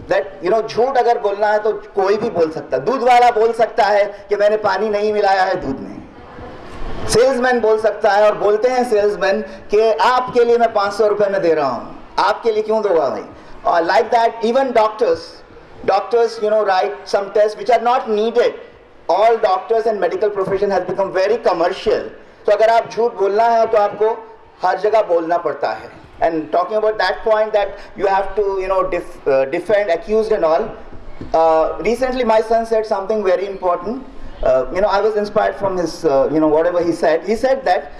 that झूठ अगर बोलना है तो कोई भी बोल सकता है. दूध वाला बोल सकता है कि मैंने पानी नहीं मिलाया है दूध में. सेल्समैन बोल सकता है, और बोलते हैं सेल्समैन कि आपके लिए मैं 500 रुपए में दे रहा हूँ, आपके लिए क्यों दूंगा भाई. Like that, even doctors write some tests which are not needed. All doctors and medical profession has become very commercial. So अगर आप झूठ बोलना है तो आपको हर जगह बोलना पड़ता है. And talking about that point, that you have to defend accused and all. Recently my son said something very important. I was inspired from his whatever he said. He said that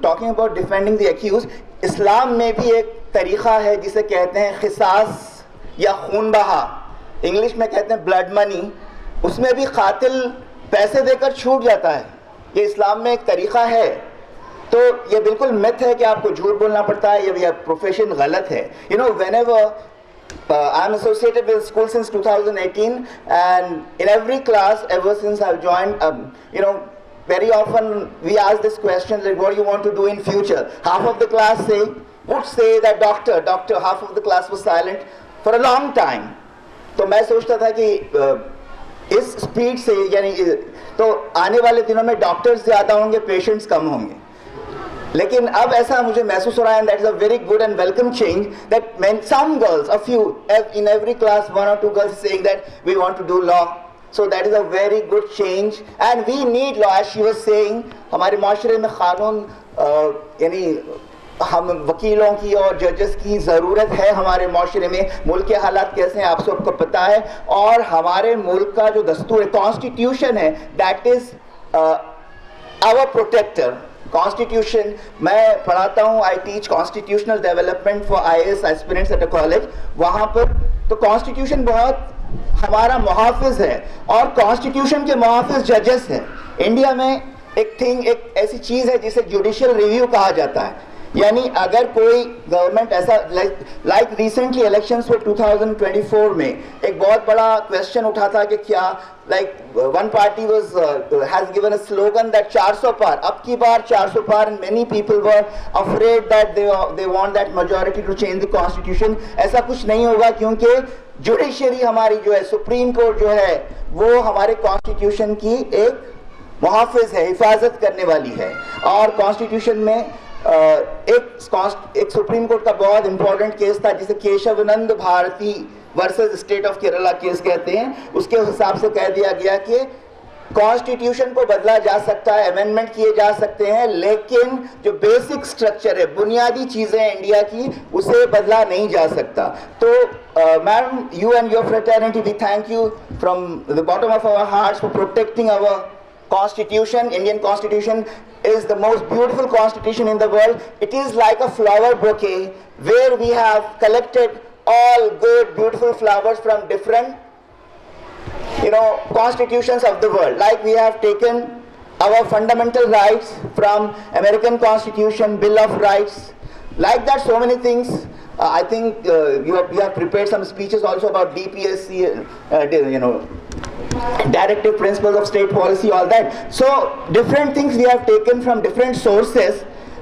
talking about defending the accused, इस्लाम में भी एक तरीक़ा है जिसे कहते हैं खिसास या खून बहा, इंग्लिश में कहते हैं ब्लड मनी. उसमें भी कातिल पैसे देकर छूट जाता है. ये इस्लाम में एक तरीक़ा है. तो ये बिल्कुल मिथ है कि आपको झूठ बोलना पड़ता है, ये प्रोफेशन गलत है. Whenever I'm associated with school since 2018, and in every class ever since I've joined, very often we ask this question, like, what do you want to do in future? Half of the class say would say that doctor, half of the class was silent for a long time. तो मैं सोचता था कि इस speed से यानी तो आने वाले दिनों में डॉक्टर्स ज़्यादा होंगे, पेशेंट्स कम होंगे. लेकिन अब ऐसा मुझे महसूस हो रहा है, and that is a very good and welcome change, that some girls, a few, in every class, 1 or 2 girls saying that we want to do law. So that is a very good change, and we need law. As she was saying, हमारे माशरे में कानून यानी हम वकीलों की और जजेस की ज़रूरत है. हमारे माशरे में मुल्क के हालात कैसे हैं आप सबको पता है, और हमारे मुल्क का जो दस्तूर है, कॉन्स्टिट्यूशन है, that is our protector. Constitution मैं पढ़ाता हूँ, I teach constitutional development for IAS aspirants at a college. वहाँ पर तो कॉन्स्टिट्यूशन बहुत हमारा मुहाफिज है, और कॉन्स्टिट्यूशन के मुहाफिज जजेस हैं. इंडिया में एक ऐसी चीज़ है जिसे जुडिशियल रिव्यू कहा जाता है. यानी अगर कोई गवर्नमेंट ऐसा लाइक रिसेंटली इलेक्शंस में 2024 में एक बहुत बड़ा क्वेश्चन उठा था कि क्या like one party has given a slogan that 400 पार, अब की बार 400 पार, and many people were afraid that they want that majority to change the constitution. ऐसा कुछ नहीं होगा, क्योंकि जुडिशरी हमारी जो है, सुप्रीम कोर्ट जो है, वो हमारे कॉन्स्टिट्यूशन की एक मुहाफिज है, हिफाजत करने वाली है. और कॉन्स्टिट्यूशन में एक सुप्रीम कोर्ट का बहुत इंपॉर्टेंट केस था जिसे Kesavananda Bharati versus state of Kerala case कहते हैं. उसके हिसाब से कह दिया गया कि कॉन्स्टिट्यूशन को बदला जा सकता है, अमेंडमेंट किए जा सकते हैं, लेकिन जो बेसिक स्ट्रक्चर है, बुनियादी चीजें इंडिया की, उसे बदला नहीं जा सकता. तो madam, you and your fraternity, we thank you from the bottom of our hearts for protecting our Constitution. Indian Constitution is the most beautiful constitution in the world. It is like a flower bouquet where we have collected all good, beautiful flowers from different, constitutions of the world. Like we have taken our fundamental rights from American Constitution, Bill of Rights. Like that, so many things. I think you have prepared some speeches also about DPSC, directive principles of state policy, all that. So different things we have taken from different sources,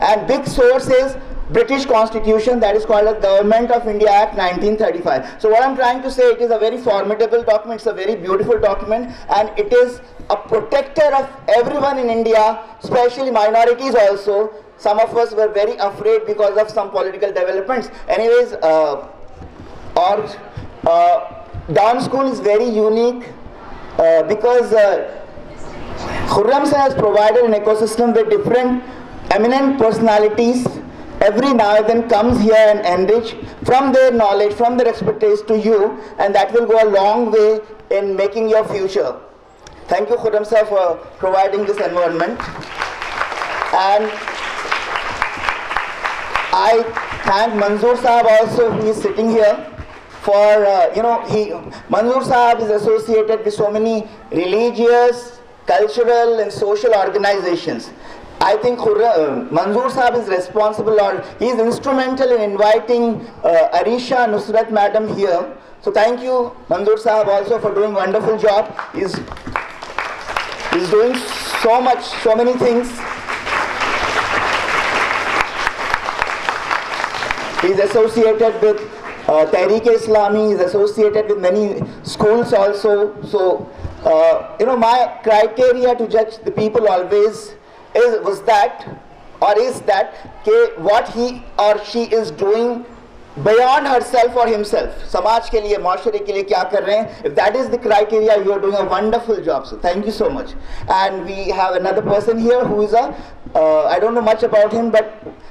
and big source is British Constitution, that is called as Government of India Act 1935. So what I'm trying to say, it is a very formidable document, it's a very beautiful document, and it is a protector of everyone in India, especially minorities also. Some of us were very afraid because of some political developments. Anyways, Dawn School is very unique because Khurram Sir has provided an ecosystem with different eminent personalities. Every now and then comes here and enrich from their knowledge, from their expertise to you, and that will go a long way in making your future. Thank you, Khurram Sir, for providing this environment. And I thank Manzoor Sahab also, who is sitting here, for Manzoor Sahab is associated with so many religious, cultural and social organizations. I think Manzoor Sahab is responsible, or he is instrumental in inviting Arisha Nusrat Madam here. So thank you, Manzoor Sahab, also for doing wonderful job. He's doing so much, so many things. He's associated with Tehreek-e-Islami, he's associated with many schools also. So, my criteria to judge the people always is that what he or she is doing beyond herself or himself. Samaj ke liye, maashre ke liye kya kar rahe hain. If that is the criteria, you are doing a wonderful job. So thank you so much. And we have another person here who is I don't know much about him, but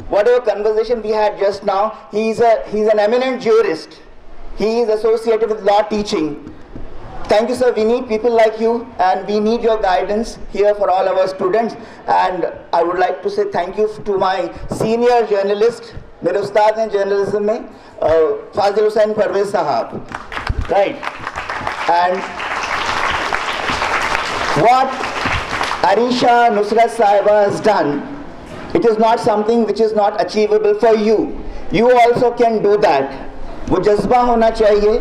whatever conversation we had just now, he's an eminent jurist. He is associated with law teaching. Thank you, sir. We need people like you, and we need your guidance here for all our students. And I would like to say thank you to my senior journalist, मेरे उस्ताद हैं journalism में, फाजिल हुसैन परवेज साहब, right? And what Arisha Nusrat Sahiba has done, it is not something which is not achievable for you. You also can do that. वो जज्बा होना चाहिए,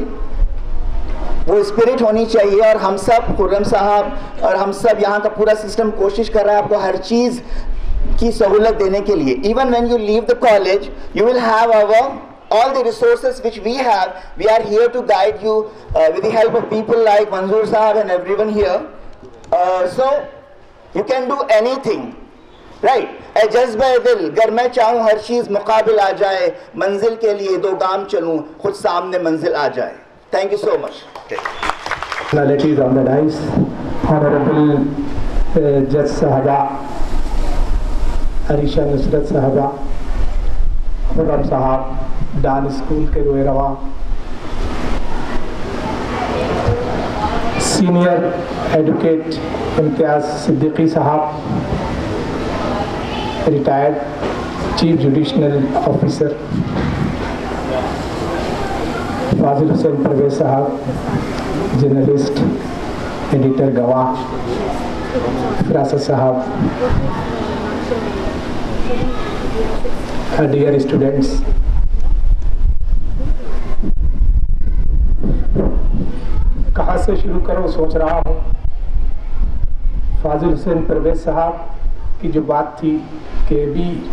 वो spirit होनी चाहिए, और हम सब, खुर्रम साहब और हम सब यहाँ का पूरा सिस्टम कोशिश कर रहा है आपको हर चीज़ की सहूलत देने के लिए. Even when you leave the college, you will have all the resources which we have. We are here to guide you with the help of people like Manzoor Sahab and everyone here. So you can do anything, right? ए जज्बे दिल, गर मैं चाहूँ हर चीज़ मुकाबिल आ जाए, मंजिल के लिए 2 गाम चलूँ, खुद सामने मंजिल आ जाए. Thank you so much. Personalities on the dais, Honorable Judge Sahaba, Arisha Nusrat Sahaba, Khurram Sahab, don school के रोए रवा, सीनियर एडवोकेट इम्तियाज़ सिद्दीकी साहब, रिटायर्ड चीफ जुडिशनल ऑफिसर फाजिल हुसैन परवेज साहब, जर्नलिस्ट, एडिटर गवाह, फिरासत साहब, डियर स्टूडेंट्स, कहाँ से शुरू करूँ सोच रहा हूँ. फाजिल हुसैन परवेज साहब की जो बात थी कि भी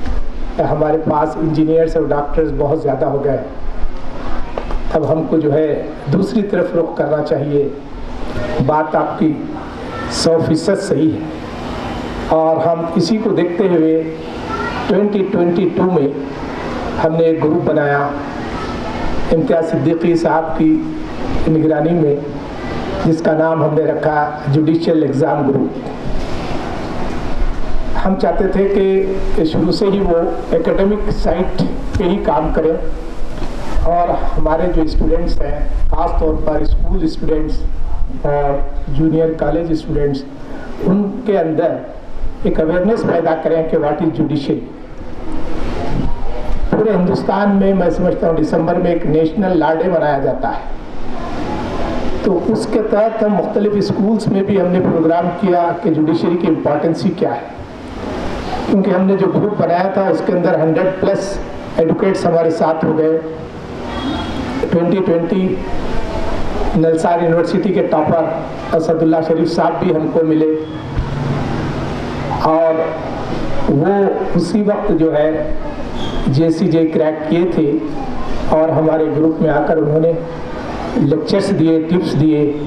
हमारे पास इंजीनियर्स और डॉक्टर्स बहुत ज़्यादा हो गए, अब हमको जो है दूसरी तरफ रुख करना चाहिए. बात आपकी 100% सही है. और हम इसी को देखते हुए 2022 में हमने एक ग्रुप बनाया इम्तियाज़ सिद्दीकी साहब की निगरानी में, जिसका नाम हमने रखा जुडिशियल एग्ज़ाम ग्रुप. हम चाहते थे कि शुरू से ही वो एकेडमिक साइड पे ही काम करें और हमारे जो स्टूडेंट्स हैं, ख़ास तौर पर स्कूल स्टूडेंट्स और जूनियर कॉलेज स्टूडेंट्स, उनके अंदर एक अवेयरनेस पैदा करें कि व्हाट इज़ जुडिशरी. पूरे हिंदुस्तान में मैं समझता हूँ दिसंबर में एक नेशनल लॉ डे मनाया जाता है, तो उसके तहत हम मुख्तलिफ स्कूल्स में भी हमने प्रोग्राम किया कि जुडिशरी की इम्पॉर्टेंसी क्या है. क्योंकि हमने जो ग्रुप बनाया था उसके अंदर 100+ एडवोकेट्स हमारे साथ हो गए. 2020 नलसार यूनिवर्सिटी के टॉपर असदुल्ला शरीफ साहब भी हमको मिले और वो उसी वक्त जो है JCJ क्रैक किए थे और हमारे ग्रुप में आकर उन्होंने लेक्चर्स दिए, टिप्स दिए,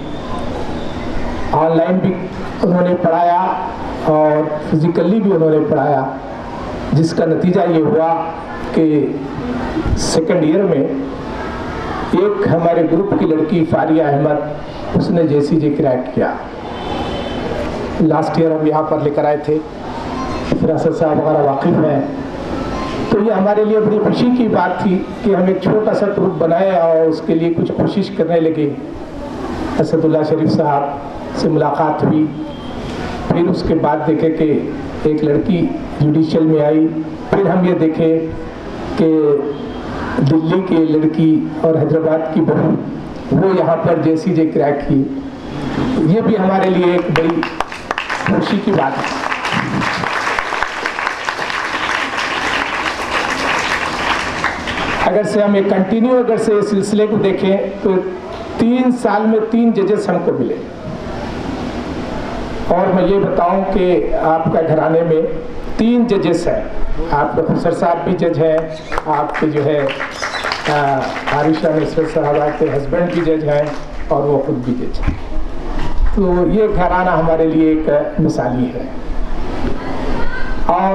ऑनलाइन भी उन्होंने पढ़ाया और फिज़िकली भी उन्होंने पढ़ाया, जिसका नतीजा ये हुआ कि सेकेंड ईयर में एक हमारे ग्रुप की लड़की फारिया अहमद, उसने JCJ क्रैक किया. लास्ट ईयर हम यहाँ पर लेकर आए थे, फिरासत साहब वगैरह वाकिफ़ हैं. तो ये हमारे लिए बड़ी खुशी की बात थी कि हम एक छोटा सा ग्रुप बनाए और उसके लिए कुछ कोशिश करने लगे. असदुल्ला शरीफ साहब से मुलाकात हुई, फिर उसके बाद देखे कि एक लड़की जुडिशियल में आई, फिर हम ये देखे कि दिल्ली की लड़की और हैदराबाद की बहू वो यहाँ पर JCJ क्रैक की. ये भी हमारे लिए एक बड़ी खुशी की बात है. अगर से हम एक कंटिन्यू अगर से इस सिलसिले को देखें तो 3 साल में 3 जजेस हमको मिले. और मैं ये बताऊं कि आपका घराने में 3 जजेस हैं. आपके खुसर साहब भी जज हैं, आपके जो है आरिशा नसरत साहबा के हस्बैंड भी जज हैं और वो खुद भी जज हैं. तो ये घराना हमारे लिए एक मिसाली है. और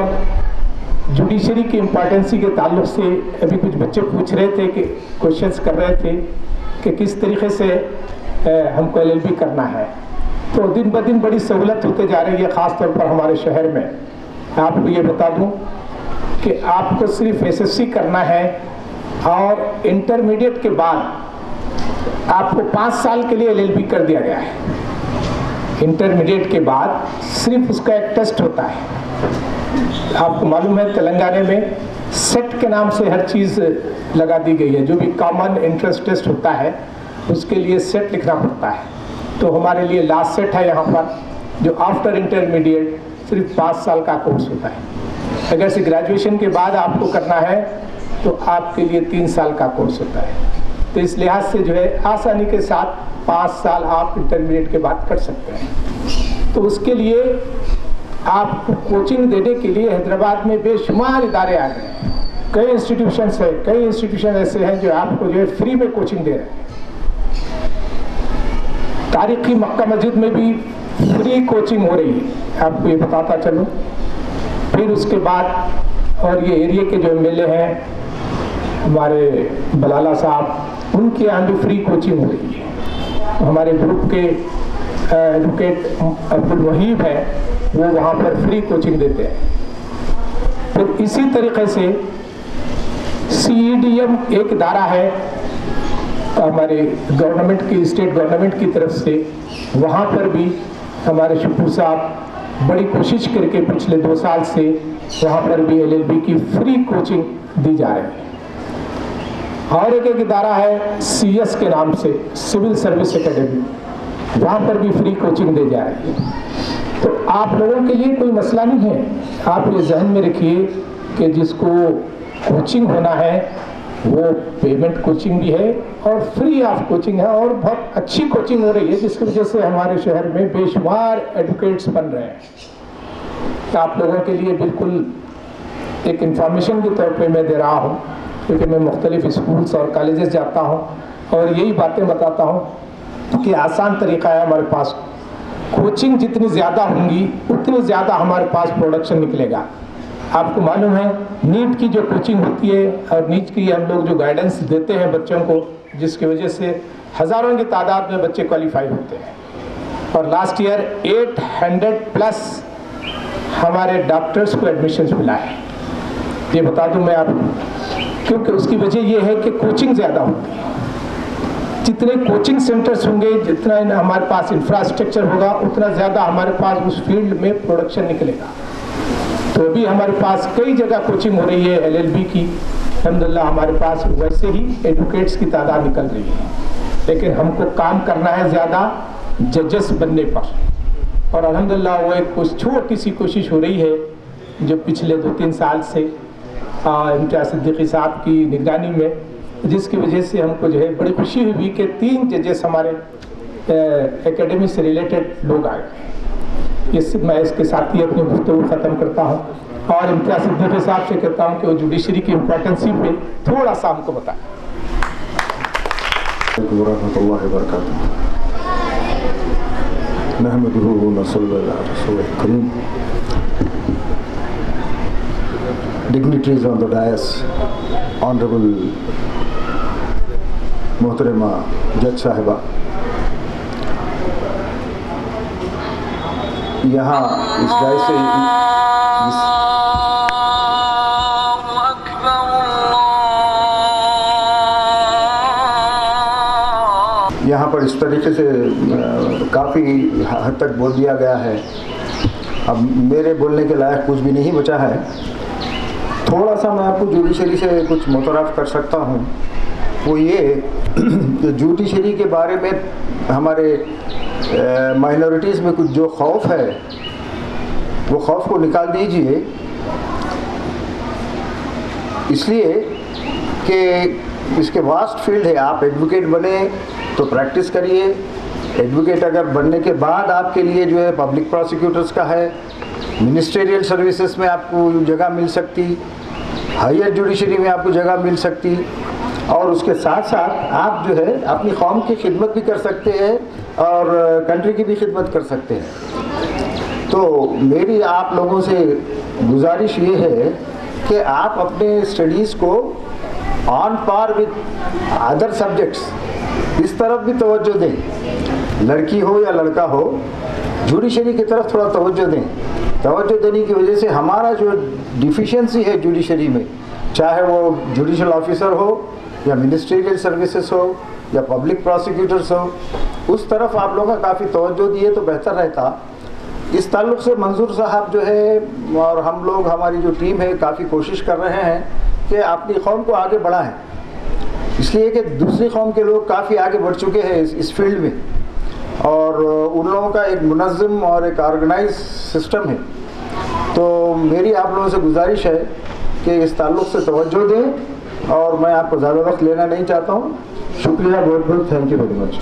जुडिशरी की इम्पॉर्टेंसी के ताल्लुक से अभी कुछ बच्चे पूछ रहे थे कि क्वेश्चंस कर रहे थे कि किस तरीके से हमको LLB करना है. तो दिन ब दिन बड़ी सहूलत होते जा रही है, ख़ास तौर पर हमारे शहर में. आपको ये बता दूं कि आपको सिर्फ SSC करना है और इंटरमीडिएट के बाद आपको 5 साल के लिए LLB कर दिया गया है. इंटरमीडिएट के बाद सिर्फ उसका एक टेस्ट होता है. आपको मालूम है तेलंगाना में सेट के नाम से हर चीज़ लगा दी गई है. जो भी कॉमन इंट्रेंस टेस्ट होता है उसके लिए सेट लिखना पड़ता है. तो हमारे लिए लास्ट सेट है यहाँ पर, जो आफ्टर इंटरमीडिएट सिर्फ 5 साल का कोर्स होता है. अगर से ग्रेजुएशन के बाद आपको करना है तो आपके लिए 3 साल का कोर्स होता है. तो इस लिहाज से जो है आसानी के साथ 5 साल आप इंटरमीडिएट के बाद कर सकते हैं. तो उसके लिए आपको कोचिंग देने के लिए हैदराबाद में बेशुमार इदारे आ गए हैं। कई इंस्टीट्यूशंस है, कई इंस्टीट्यूशन ऐसे हैं जो आपको जो है फ्री में कोचिंग दे रहे हैं। तारीखी मक्का मस्जिद में भी फ्री कोचिंग हो रही है, आपको ये बताता चलो। फिर उसके बाद और ये एरिया के जो एमएलए हैं हमारे बलाला साहब, उनके यहाँ भी फ्री कोचिंग हो रही है। हमारे ग्रुप के एडवोकेट अब्दुल वहीब है, वो वहाँ पर फ्री कोचिंग देते हैं। फिर इसी तरीके से CEDM एक इदारा है हमारे गवर्नमेंट की, स्टेट गवर्नमेंट की तरफ से, वहाँ पर भी हमारे शुक्र साहब बड़ी कोशिश करके पिछले 2 साल से वहाँ पर भी LLB की फ्री कोचिंग दी जा रही है। और एक इदारा है CS के नाम से, सिविल सर्विस एकेडमी, वहाँ पर भी फ्री कोचिंग दी जा रही है। तो आप लोगों के लिए कोई मसला नहीं है। आप ये जहन में रखिए कि जिसको कोचिंग होना है वो पेमेंट कोचिंग भी है और फ्री ऑफ कोचिंग है, और बहुत अच्छी कोचिंग हो रही है, जिसकी वजह से हमारे शहर में बेशुमार एडवोकेट्स बन रहे हैं। तो आप लोगों के लिए बिल्कुल एक इंफॉर्मेशन के तौर पे मैं दे रहा हूँ, क्योंकि मैं मुख्तलिफ स्कूल्स और कॉलेजेस जाता हूँ और यही बातें बताता हूँ कि आसान तरीका है हमारे पास। कोचिंग जितनी ज़्यादा होंगी उतनी ज़्यादा हमारे पास प्रोडक्शन निकलेगा। आपको मालूम है नीट की जो कोचिंग होती है और नीट की हम लोग जो गाइडेंस देते हैं बच्चों को, जिसकी वजह से हज़ारों की तादाद में बच्चे क्वालिफाई होते हैं। और लास्ट ईयर 800+ हमारे डॉक्टर्स को एडमिशन्स मिला है। ये बता दूं मैं आपको, क्योंकि उसकी वजह ये है कि कोचिंग ज़्यादा होती है। जितने कोचिंग सेंटर्स होंगे, जितना हमारे पास इंफ्रास्ट्रक्चर होगा, उतना ज़्यादा हमारे पास उस फील्ड में प्रोडक्शन निकलेगा। तो अभी हमारे पास कई जगह कोचिंग हो रही है LLB की, अल्हम्दुलिल्लाह हमारे पास वैसे ही एडवोकेट्स की तादाद निकल रही है। लेकिन हमको काम करना है ज़्यादा जजेस बनने पर, और अल्हम्दुलिल्लाह वो एक कुछ छोटी सी कोशिश हो रही है जो पिछले 2-3 साल से इम्तियाज़ सिद्दीकी साहब की निगरानी में, जिसकी वजह से हमको जो है बड़ी खुशी हुई कि 3 जजेस हमारे एकेडमी से रिलेटेड लोग आए। मैं इसके साथ ही अपनी गुफ्तगू ख़त्म करता हूँ और इम्तियाज़ सिद्दीकी साहब से कहता हूँ कि वो जुडिशरी की इम्पोर्टेंसी पे थोड़ा सा हमको बताएं। वरहमतुल्लाहि वबरकातुहू। नहमदुहु व नसल्ली अला रसूलिल करीम। Dignitaries on the dais, Honorable Muhtarama Judge Sahiba, यहाँ इस डाइस से यहाँ पर इस तरीके से काफ़ी हद तक बोल दिया गया है। अब मेरे बोलने के लायक कुछ भी नहीं बचा है। थोड़ा सा मैं आपको जुडिशरी से कुछ मुतरफ़ कर सकता हूँ। वो ये कि जुडिशरी के बारे में हमारे माइनॉरिटीज़ में कुछ जो खौफ है, वो खौफ को निकाल दीजिए, इसलिए कि इसके वास्ट फील्ड है। आप एडवोकेट बने तो प्रैक्टिस करिए। एडवोकेट अगर बनने के बाद आपके लिए जो है पब्लिक प्रोसिक्यूटर्स का है, मिनिस्ट्रियल सर्विसेज में आपको जगह मिल सकती, हायर जुडिशरी में आपको जगह मिल सकती, और उसके साथ साथ आप जो है अपनी कौम की खिदमत भी कर सकते हैं और कंट्री की भी खिदमत कर सकते हैं। तो मेरी आप लोगों से गुजारिश ये है कि आप अपने स्टडीज़ को on par with other subjects इस तरफ भी तवज्जो दें। लड़की हो या लड़का हो, जुडिशरी की तरफ थोड़ा तवज्जो दें। तवज्जो देने की वजह से हमारा जो डिफिशिएंसी है जुडिशरी में, चाहे वो जुडिशल ऑफिसर हो या मिनिस्ट्रियल सर्विसेज हो या पब्लिक प्रोसिक्यूटर्स हो, उस तरफ आप लोगों का काफ़ी तवज्जो दिए तो बेहतर रहता। इस ताल्लुक़ से मंजूर साहब जो है और हम लोग, हमारी जो टीम है, काफ़ी कोशिश कर रहे हैं कि अपनी कौम को आगे बढ़ाएं, इसलिए कि दूसरी कौम के लोग काफ़ी आगे बढ़ चुके हैं इस फील्ड में, और उन लोगों का एक मुनज़्ज़म और एक ऑर्गेनाइज सिस्टम है। तो मेरी आप लोगों से गुजारिश है कि इस ताल्लुक़ से तवज्जो दें, और मैं आपको ज़्यादा वक्त लेना नहीं चाहता हूँ। शुक्रिया, बहुत बहुत थैंक यू वेरी मच।